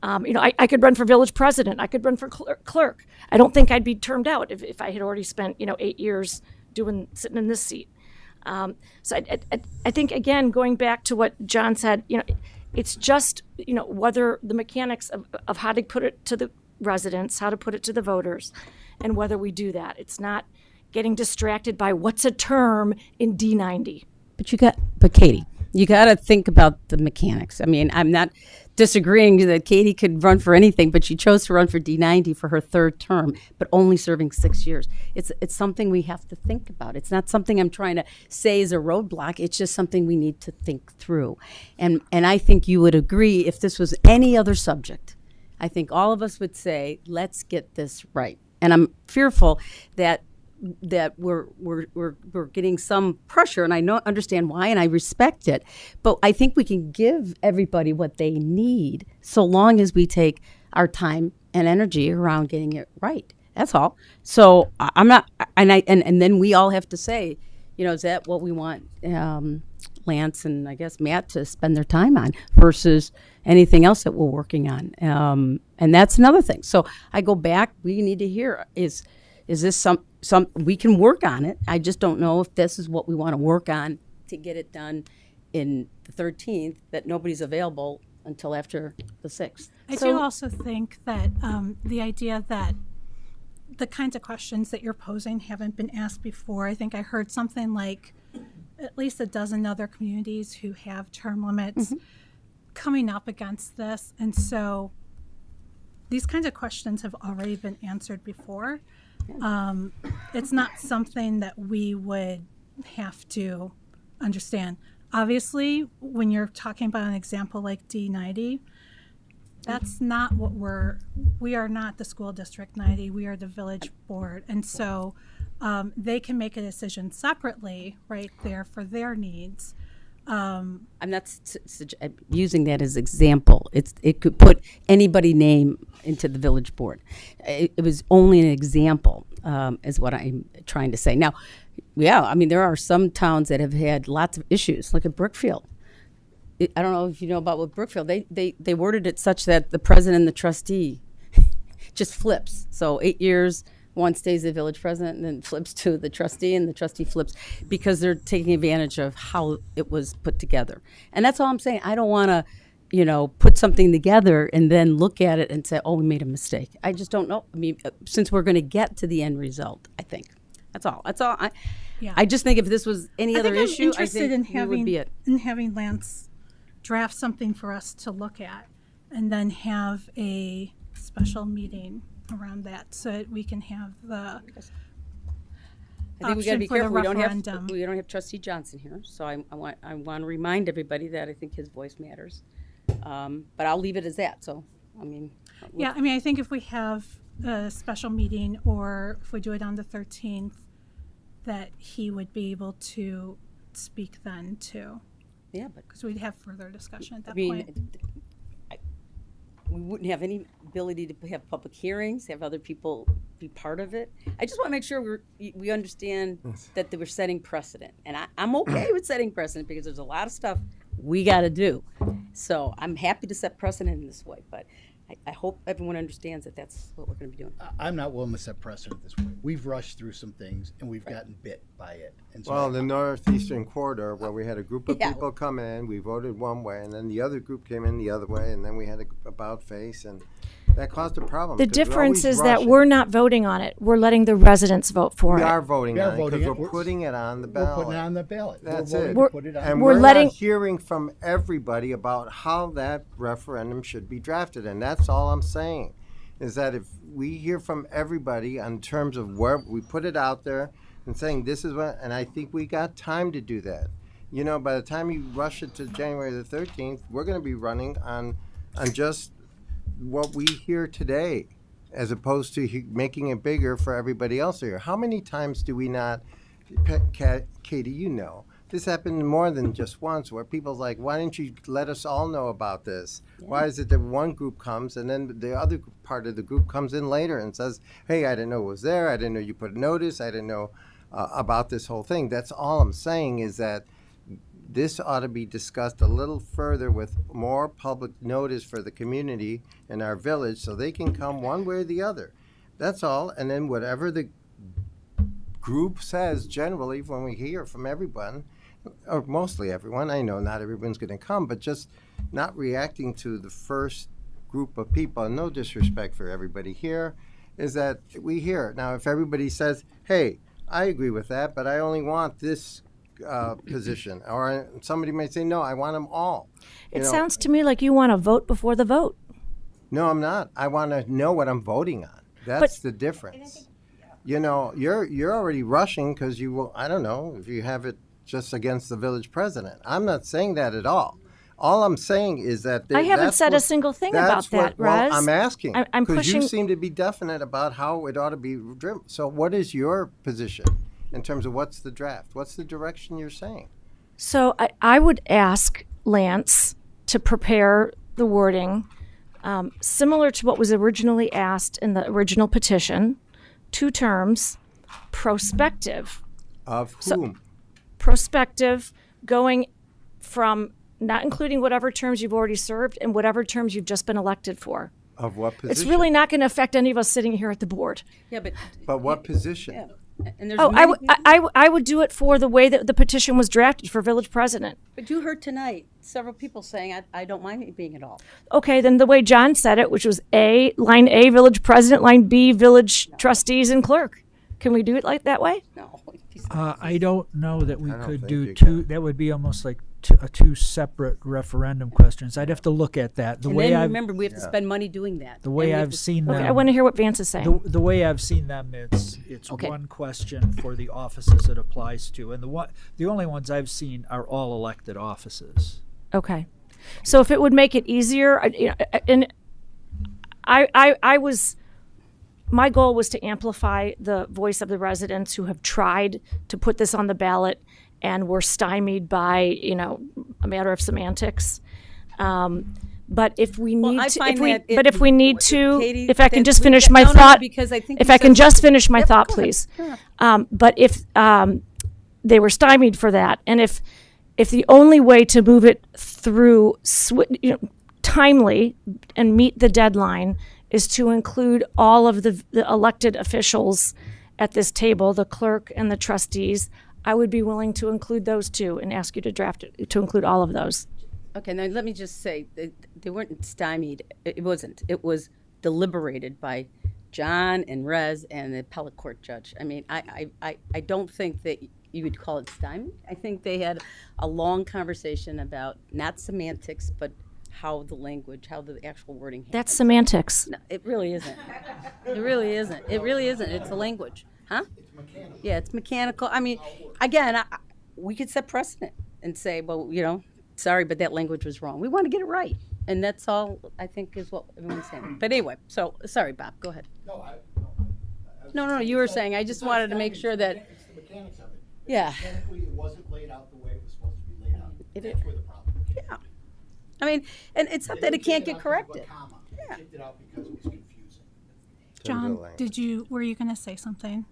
I could run for village president. I could run for clerk. I don't think I'd be termed out if I had already spent 8 years sitting in this seat. So I think, again, going back to what John said, it's just whether the mechanics of how to put it to the residents, how to put it to the voters, and whether we do that. It's not getting distracted by what's a term in D90. But Katie, you got to think about the mechanics. I mean, I'm not disagreeing that Katie could run for anything, but she chose to run for D90 for her 3rd term, but only serving 6 years. It's something we have to think about. It's not something I'm trying to say is a roadblock. It's just something we need to think through. And I think you would agree if this was any other subject. I think all of us would say, let's get this right. And I'm fearful that we're getting some pressure, and I understand why, and I respect it. But I think we can give everybody what they need, so long as we take our time and energy around getting it right. That's all. So I'm not, and then we all have to say, is that what we want Lance and I guess Matt to spend their time on versus anything else that we're working on? And that's another thing. So I go back. We need to hear is this some we can work on it. I just don't know if this is what we want to work on to get it done in the 13th, that nobody's available until after the 6th. I do also think that the idea that the kinds of questions that you're posing haven't been asked before. I think I heard something like at least a dozen other communities who have term limits coming up against this. And so these kinds of questions have already been answered before. It's not something that we would have to understand. Obviously, when you're talking about an example like D90, that's not what we are not the school district 90, we are the village board. And so they can make a decision separately right there for their needs. I'm not using that as example. It could put anybody name into the village board. It was only an example, is what I'm trying to say. Now, yeah, I mean, there are some towns that have had lots of issues, like at Brookfield. I don't know if you know about with Brookfield, they worded it such that the president and the trustee just flips. So 8 years, one stays the village president and then flips to the trustee, and the trustee flips, because they're taking advantage of how it was put together. And that's all I'm saying. I don't want to, put something together and then look at it and say, oh, we made a mistake. I just don't know. I mean, since we're going to get to the end result, I think. That's all. I just think if this was any other issue, I think we would be it. In having Lance draft something for us to look at, and then have a special meeting around that, so that we can have the I think we got to be careful. We don't referendum. have Trustee Johnson here, so I want to remind everybody that I think his voice matters. But I'll leave it as that. So, I mean, I think if we have a special meeting, or if we do it on the 13th, that he would be able to speak then too. Yeah, but because we'd have further discussion at that we point. wouldn't have any ability to have public hearings, have other people be part of it. I just want to make sure we understand that we're setting precedent, and I'm okay with setting precedent, because there's a lot of stuff we got to do. So I'm happy to set precedent in this way, but I hope everyone understands that that's what we're going to be doing. I'm not willing to set precedent this way. We've rushed through some things, and we've gotten bit by it. And so well, the Northeastern Corridor, where we had a group of people come in, we voted one way, and then the other group came in the other way, and then we had a about face, and that caused a problem. The difference is that we're not voting on it. We're letting the residents vote for it. We are voting on it because we're putting it on the ballot. We're putting it on the ballot. That's we're it. And we're not hearing from everybody about how that referendum should be drafted, and that's all I'm saying, is that if we hear from everybody in terms of where we put it out there and saying this is what, and I think we got time to do that. By the time you rush it to January the 13th, we're going to be running on just what we hear today, as opposed to making it bigger for everybody else here. How many times do we not, Katie, this happened more than just once, where people's like, why didn't you let us all know about this? Yeah. Why is it that one group comes and then the other part of the group comes in later and says, hey, I didn't know it was there. I didn't know you put a notice. I didn't know about this whole thing. That's all I'm saying, is that this ought to be discussed a little further with more public notice for the community in our village, so they can come one way or the other. That's all. And then whatever the group says, generally, when we hear from everyone, or mostly everyone, I know not everyone's going to come, but just not reacting to the first group of people, and no disrespect for everybody here, is that we hear. Now, if everybody says, hey, I agree with that, but I only want this position, or somebody may say, no, I want them all. It sounds to me like you want to vote before the vote. No, I'm not. I want to know what I'm voting on. That's the difference. You're already rushing because you will, I don't know, if you have it just against the village president. I'm not saying that at all. All I'm saying is that I haven't said a single thing about that, Rez. Well, I'm asking I'm because pushing. You seem to be definite about how it ought to be driven. So what is your position in terms of what's the draft? What's the direction you're saying? So I would ask Lance to prepare the wording similar to what was originally asked in the original petition, 2 terms, prospective. Of whom? So, prospective, going from not including whatever terms you've already served and whatever terms you've just been elected for. Of what position? It's really not going to affect any of us sitting here at the board. Yeah, but what position? Yeah. And there's I would do it for the way that the petition was drafted for village president. But you heard tonight several people saying, I don't mind it being at all. Okay, then the way John said it, which was line A, village president, line B, village trustees and clerk. Can we do it like that way? No. I don't know that we could do two. That would be almost like two separate referendum questions. I'd have to look at that. Remember, we have to spend money doing that. The way I've seen them. I want to hear what Vance is saying. The way I've seen them, it's one question for the offices it applies to, and the only ones I've seen are all elected offices. Okay, so if it would make it easier, and my goal was to amplify the voice of the residents who have tried to put this on the ballot and were stymied by, a matter of semantics. But if we need if I can just finish my thought, if I can just finish my thought, please. But if they were stymied for that, and if if the only way to move it through timely and meet the deadline is to include all of the elected officials at this table, the clerk and the trustees, I would be willing to include those too and ask you to draft it, to include all of those. Okay, now let me just say, they weren't stymied. It wasn't. It was deliberated by John and Rez and the appellate court judge. I mean, I don't think that you would call it stymied. I think they had a long conversation about not semantics, but how the language, how the actual wording happens. That's semantics. No, it really isn't. It really isn't. It really isn't. It's the language. Huh? It's mechanical. Yeah, it's mechanical. I mean, again, we could set precedent and say, well, you know, sorry, but that language was wrong. We want to get it right. And that's all, I think, is what everyone's saying. But anyway, so, sorry, Bob, go ahead. No, you were saying, I just wanted to make sure that. It's the mechanics of it. Yeah. Mechanically, it wasn't laid out the way it was supposed to be laid out. That's where the problem is. Yeah. I mean, and it's not that it can't get corrected. Yeah. Kicked it out because it was confusing. John, were you going to say something?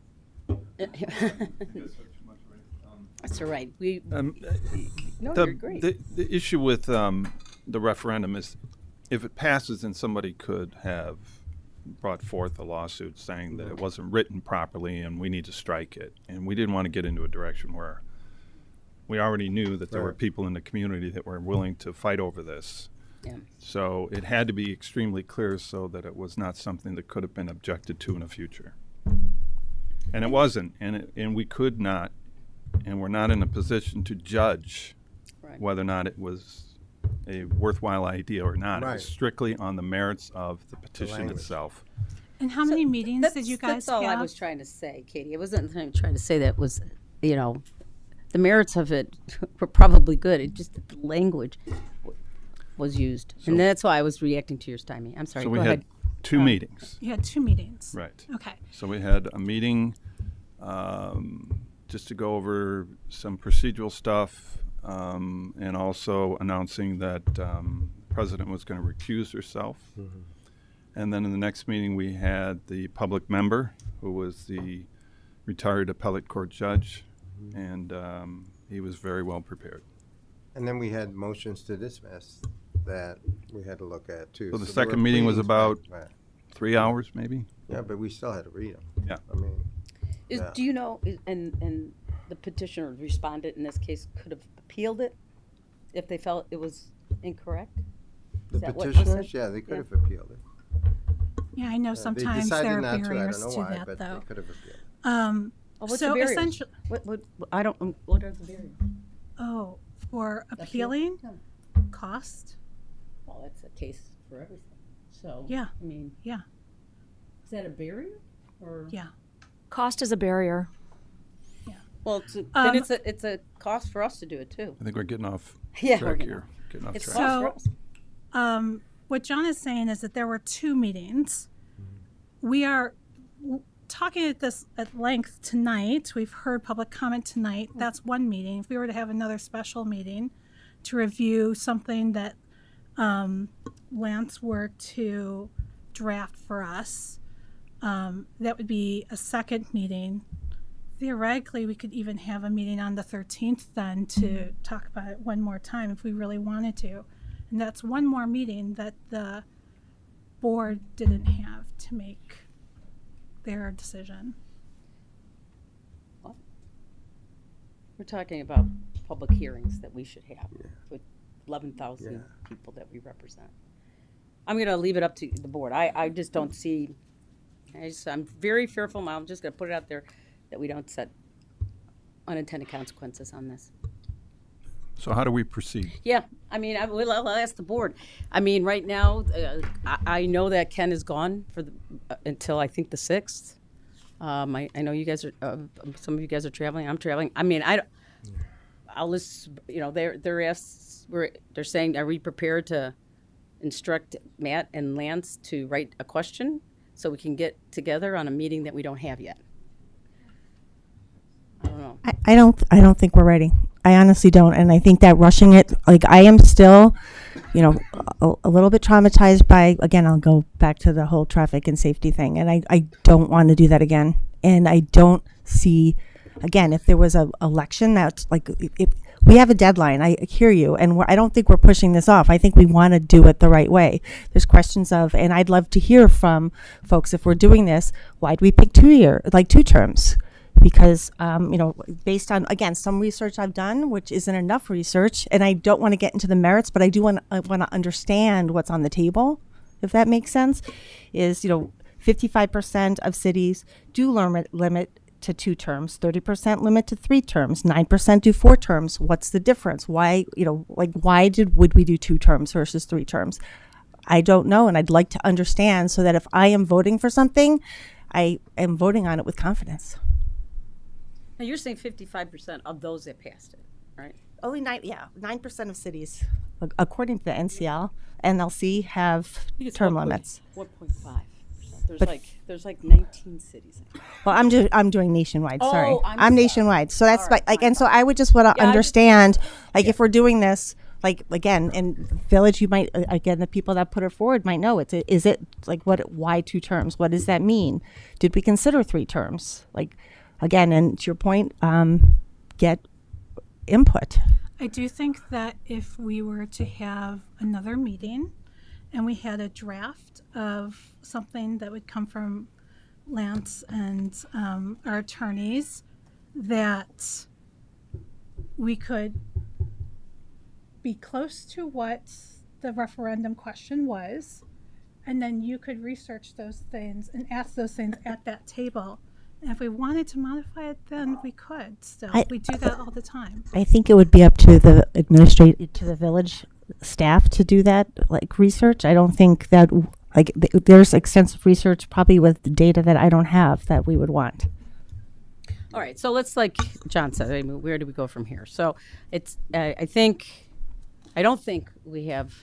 That's all right. No, you're great. The issue with the referendum is if it passes, then somebody could have brought forth a lawsuit saying that it wasn't written properly and we need to strike it. And we didn't want to get into a direction where we already knew that there were people in the community that were willing to fight over this. Yeah. So it had to be extremely clear so that it was not something that could have been objected to in the future. And it wasn't, and we could not, and we're not in a position to judge whether or not it was a worthwhile idea or not. It was strictly on the merits of the petition itself. And how many meetings did you guys That's all have? I was trying to say, Katie. I wasn't trying to say that was, you know, the merits of it were probably good. It just the language was used. And that's why I was reacting to your stymie. I'm sorry, So go we ahead. had two meetings. You had 2 meetings. Right. Okay. So we had a meeting just to go over some procedural stuff and also announcing that the president was going to recuse herself. Mm-hmm. And then in the next meeting, we had the public member who was the retired appellate court judge, and he was very well prepared. And then we had motions to dismiss that we had to look at too. So the there second were meeting was pleadings about back. 3 hours, maybe? Yeah, but we still had to read them. Yeah. I mean, Do you know, and the petitioner respondent in this case could have appealed it if they felt it was incorrect? the Is that what was petitioners, said? yeah, they could have appealed it. Yeah, I know They sometimes decided there are not to. I barriers don't know to why, that, but though. they could have appealed it. What's So the barriers? essentially, I don't, what are the barriers? oh, for appealing, cost. Well, that's a case for everything. So, Yeah. I mean, Yeah. is that a barrier or? Yeah. Cost is a barrier. Well, then it's a cost for us to do it too. I think we're getting off Yeah, track we're here. Getting off It's track. cost for us. What John is saying is that there were 2 meetings. We are talking at this at length tonight. We've heard public comment tonight. That's one meeting. If we were to have another special meeting to review something that Lance were to draft for us, that would be a second meeting. Theoretically, we could even have a meeting on the 13th then to talk about it one more time if we really wanted to. And that's one more meeting that the board didn't have to make their decision. We're talking about public hearings that we should have with 11,000 people that we represent. I'm going to leave it up to the board. I just don't see, I'm very fearful, I'm just going to put it out there, that we don't set unintended consequences on this. So how do we proceed? Yeah, I mean, I'll ask the board. I mean, right now, I know that Ken is gone for until I think the 6th. I know you guys are, some of you guys are traveling. I'm traveling. I mean, I'll list. You know, they're saying, are we prepared to instruct Matt and Lance to write a question so we can get together on a meeting that we don't have yet? I don't know. I don't think we're ready. I honestly don't, and I think that rushing it, like I am still, a little bit traumatized by. Again, I'll go back to the whole traffic and safety thing, and I don't want to do that again. And I don't see, again, if there was a election, that's like if we have a deadline. I hear you, and I don't think we're pushing this off. I think we want to do it the right way. There's questions of, and I'd love to hear from folks, if we're doing this, why do we pick 2 terms? Because, based on, again, some research I've done, which isn't enough research, and I don't want to get into the merits, but I do want to understand what's on the table, if that makes sense, is, 55% of cities do limit to 2 terms, 30% limit to 3 terms, 9% do 4 terms. What's the difference? Why, why would we do 2 terms versus 3 terms? I don't know, and I'd like to understand so that if I am voting for something, I am voting on it with confidence. Now, you're saying 55% of those that passed it, right? Only 9% of cities, according to the NLC, have term limits. 1.5%. There's like 19 cities. Well, I'm doing nationwide. Sorry, Oh, I'm nationwide. So that's and so I would just want to understand, if we're doing this, again, in Village, you might, again, the people that put it forward might know is it why 2 terms? What does that mean? Did we consider 3 terms? Again, and to your point, get input. I do think that if we were to have another meeting and we had a draft of something that would come from Lance and our attorneys, that we could be close to what the referendum question was, and then you could research those things and ask those things at that table. And if we wanted to modify it, then we could still. We do that all the time. I think it would be up to the to the village staff to do that, research. I don't think that, there's extensive research probably with the data that I don't have that we would want. All right, so let's, like John said, where do we go from here? So it's, I don't think we have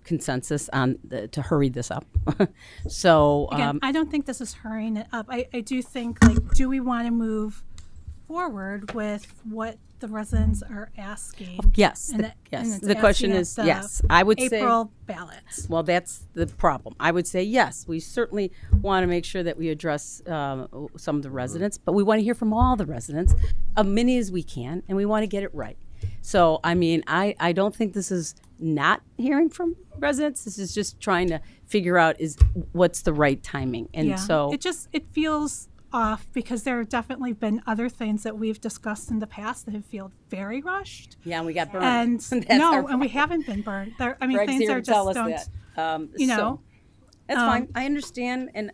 consensus on to hurry this up. So again, I don't think this is hurrying it up. I do think, do we want to move forward with what the residents are asking? Yes. The question is yes. I would say April ballots. Well, that's the problem. I would say yes. We certainly want to make sure that we address some of the residents, but we want to hear from all the residents, as many as we can, and we want to get it right. So, I don't think this is not hearing from residents. This is just trying to figure out what's the right timing. And so it feels off because there have definitely been other things that we've discussed in the past that have felt very rushed. Yeah, and we got burned. And and we haven't been burned. Greg's things here are to tell just us don't, that. So that's fine. I understand, and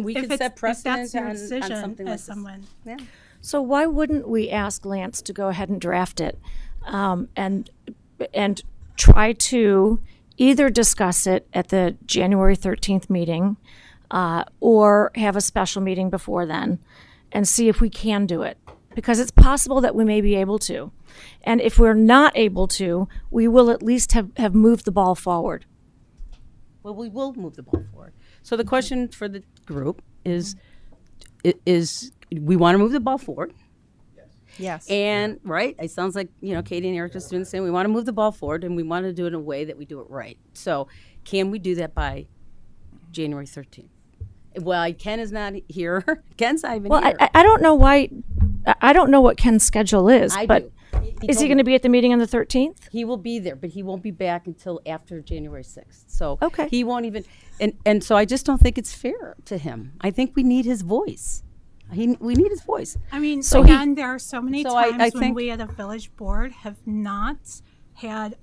we can set precedent on something like someone. Yeah. So why wouldn't we ask Lance to go ahead and draft it, and try to either discuss it at the January 13th meeting, or have a special meeting before then, and see if we can do it, because it's possible that we may be able to, and if we're not able to, we will at least have moved the ball forward. Well, we will move the ball forward. So the question for the group is we want to move the ball forward. Yes. And right, it sounds like Katie and Erica's doing the same. We want to move the ball forward, and we want to do it in a way that we do it right. So, can we do that by January 13th? Well, Ken is not here. Ken's not even here. I don't know why. I don't know what Ken's schedule is. But is he going to be at the meeting on the 13th? He will be there, but he won't be back until after January 6th. So okay. He won't even. And so I just don't think it's fair to him. I think we need his voice. We need his voice. So again, there are so many times when we at a village board have not had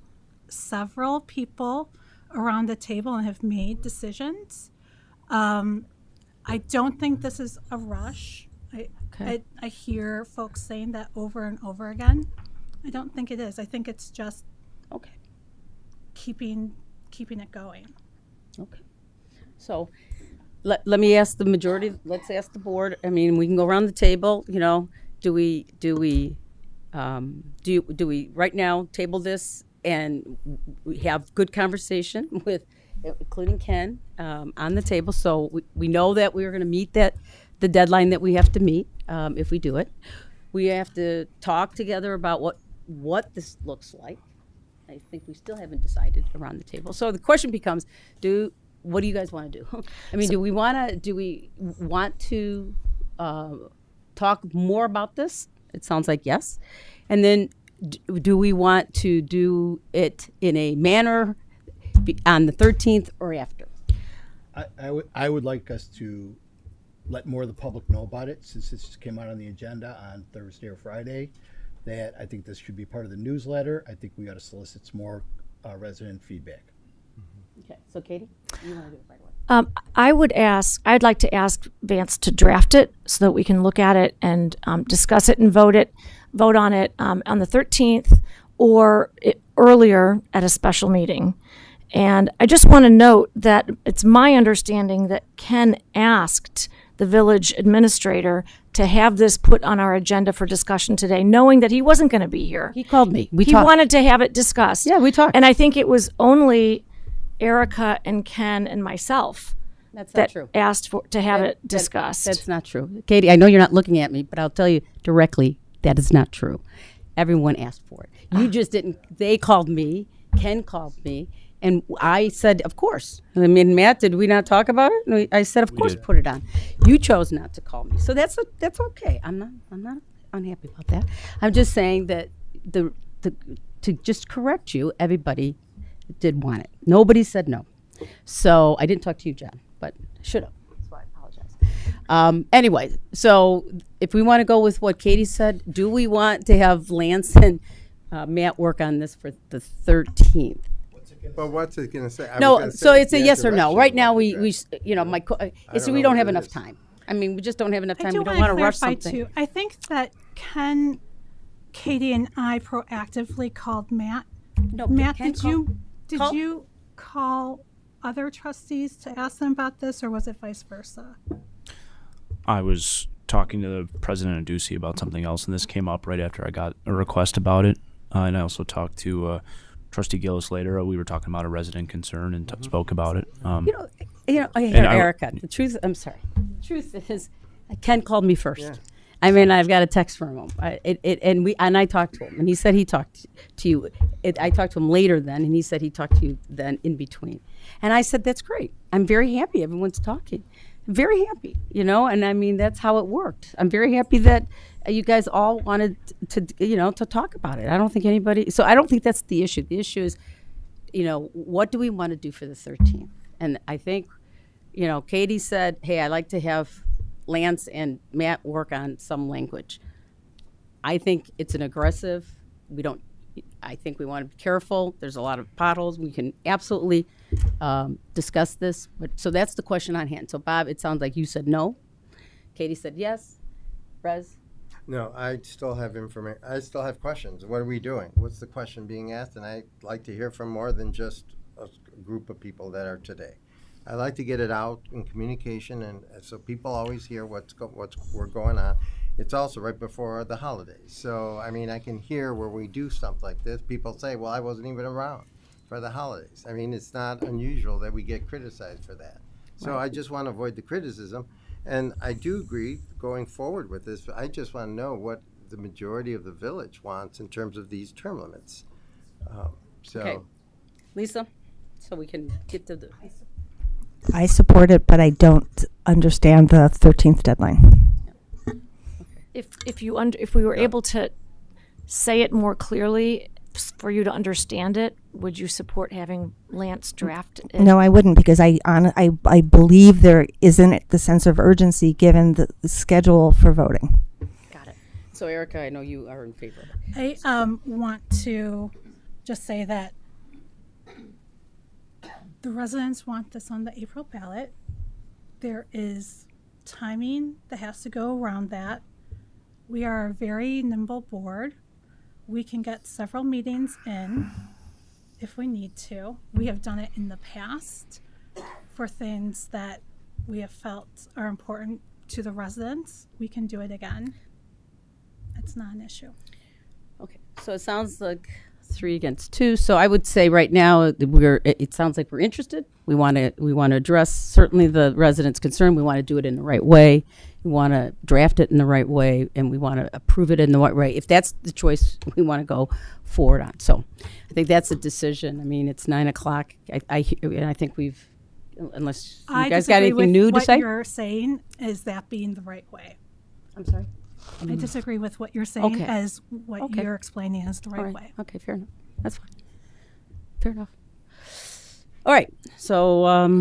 several people around the table and have made decisions. I don't think this is a rush. I hear folks saying that over and over again. I don't think it is. I think it's just keeping it going. Okay. So let me ask the majority. Let's ask the board. We can go around the table. Do we right now table this and we have good conversation with, including Ken, on the table, so we know that we're going to meet the deadline that we have to meet if we do it. We have to talk together about what this looks like. I think we still haven't decided around the table. So the question becomes, what do you guys want to do? Do we want to talk more about this? It sounds like yes. And then do we want to do it in a manner on the 13th or after? I would like us to let more of the public know about it, since this just came out on the agenda on Thursday or Friday. That I think this should be part of the newsletter. I think we ought to solicit some more resident feedback. Okay, so Katie, you want to do it right away? I'd like to ask Vance to draft it so that we can look at it and discuss it and vote on it on the 13th or earlier at a special meeting. And I just want to note that it's my understanding that Ken asked the village administrator to have this put on our agenda for discussion today, knowing that he wasn't going to be here. He called me. We he talked. wanted to have it discussed. Yeah, we talked. And I think it was only Erica and Ken and myself That's not that true. asked to have it discussed. That's not true. Katie, I know you're not looking at me, but I'll tell you directly, that is not true. Everyone asked for it. You just didn't. They called me. Ken called me. And I said, of course. I mean, Matt, did we not talk about it? And I said, of course, put it on. You chose not to call me. So that's okay. I'm not unhappy about that. I'm just saying that to just correct you, everybody did want it. Nobody said no. So I didn't talk to you, John, but should have. So I apologize. Anyway, so if we want to go with what Katie said, do we want to have Lance and Matt work on this for the 13th? But what's it going to say? No, so it's a yes or no. Right now, we it's we don't have enough time. I mean, we just don't have enough time. We don't want to rush something. Too. I think that Ken, Katie, and I proactively called Matt. No, Matt, Ken did you call other trustees to ask them about this, or was it vice versa? I was talking to the president of Ducey about something else, and this came up right after I got a request about it. And I also talked to Trustee Gillis later. We were talking about a resident concern and spoke about it. Erica, the truth. I'm sorry. The truth is, Ken called me first. Yeah. I mean, I've got a text from him, and I talked to him, and he said he talked to you. I talked to him later then, and he said he talked to you then in between. And I said, that's great. I'm very happy everyone's talking. Very happy, and I mean, that's how it worked. I'm very happy that you guys all wanted to talk about it. I don't think anybody, so I don't think that's the issue. The issue is, what do we want to do for the 13th? And I think, Katie said, hey, I'd like to have Lance and Matt work on some language. I think it's an aggressive, I think we want to be careful. There's a lot of potholes. We can absolutely discuss this. But so that's the question on hand. So Bob, it sounds like you said no. Katie said yes. Rez? No, I still have information. I still have questions. What are we doing? What's the question being asked? And I'd like to hear from more than just a group of people that are today. I like to get it out in communication, and so people always hear what's we're going on. It's also right before the holidays. So, I mean, I can hear where we do stuff like this. People say, well, I wasn't even around for the holidays. I mean, it's not unusual that we get criticized for that. So right. I just want to avoid the criticism. And I do agree going forward with this. I just want to know what the majority of the village wants in terms of these term limits. Okay. Lisa, so we can get to the... I support it, but I don't understand the 13th deadline. If we were able to say it more clearly for you to understand it, would you support having Lance draft it? No, I wouldn't, because I believe there isn't the sense of urgency given the schedule for voting. Got it. So Erica, I know you are in favor of it. I want to just say that the residents want this on the April ballot. There is timing that has to go around that. We are a very nimble board. We can get several meetings in if we need to. We have done it in the past for things that we have felt are important to the residents. We can do it again. It's not an issue. Okay, so it sounds like 3 against 2. So I would say right now it sounds like we're interested. We want to address certainly the residents' concern. We want to do it in the right way. We want to draft it in the right way, and we want to approve it in the right way. If that's the choice we want to go forward on. So I think that's a decision. I mean, it's 9:00. I think we've, unless you guys got anything new to say. What you're saying is that being the right way. I'm sorry? I disagree with what you're saying Okay. as what Okay. you're explaining as the All right right. way. Okay, fair enough. That's fine. Fair enough. All right. So,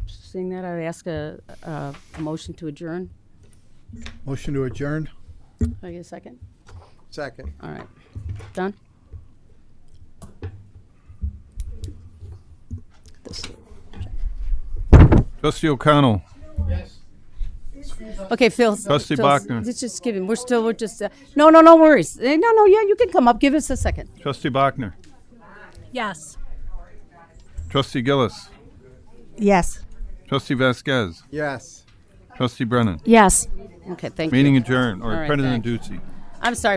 seeing that, I ask a motion to adjourn. Motion to adjourn. Can I get a second? Second. All right. Done? Trustee O'Connell. Okay, Phil. Trustee Phil, Bachner. Let's just give him. We're just. No worries. No, yeah, you can come up. Give us a second. Trustee Bachner. Yes. Trustee Gillis. Yes. Trustee Vasquez. Yes. Trustee Brennan. Yes. Okay, thank you. Meeting adjourned. Or All right, President thanks. Ducey. I'm sorry.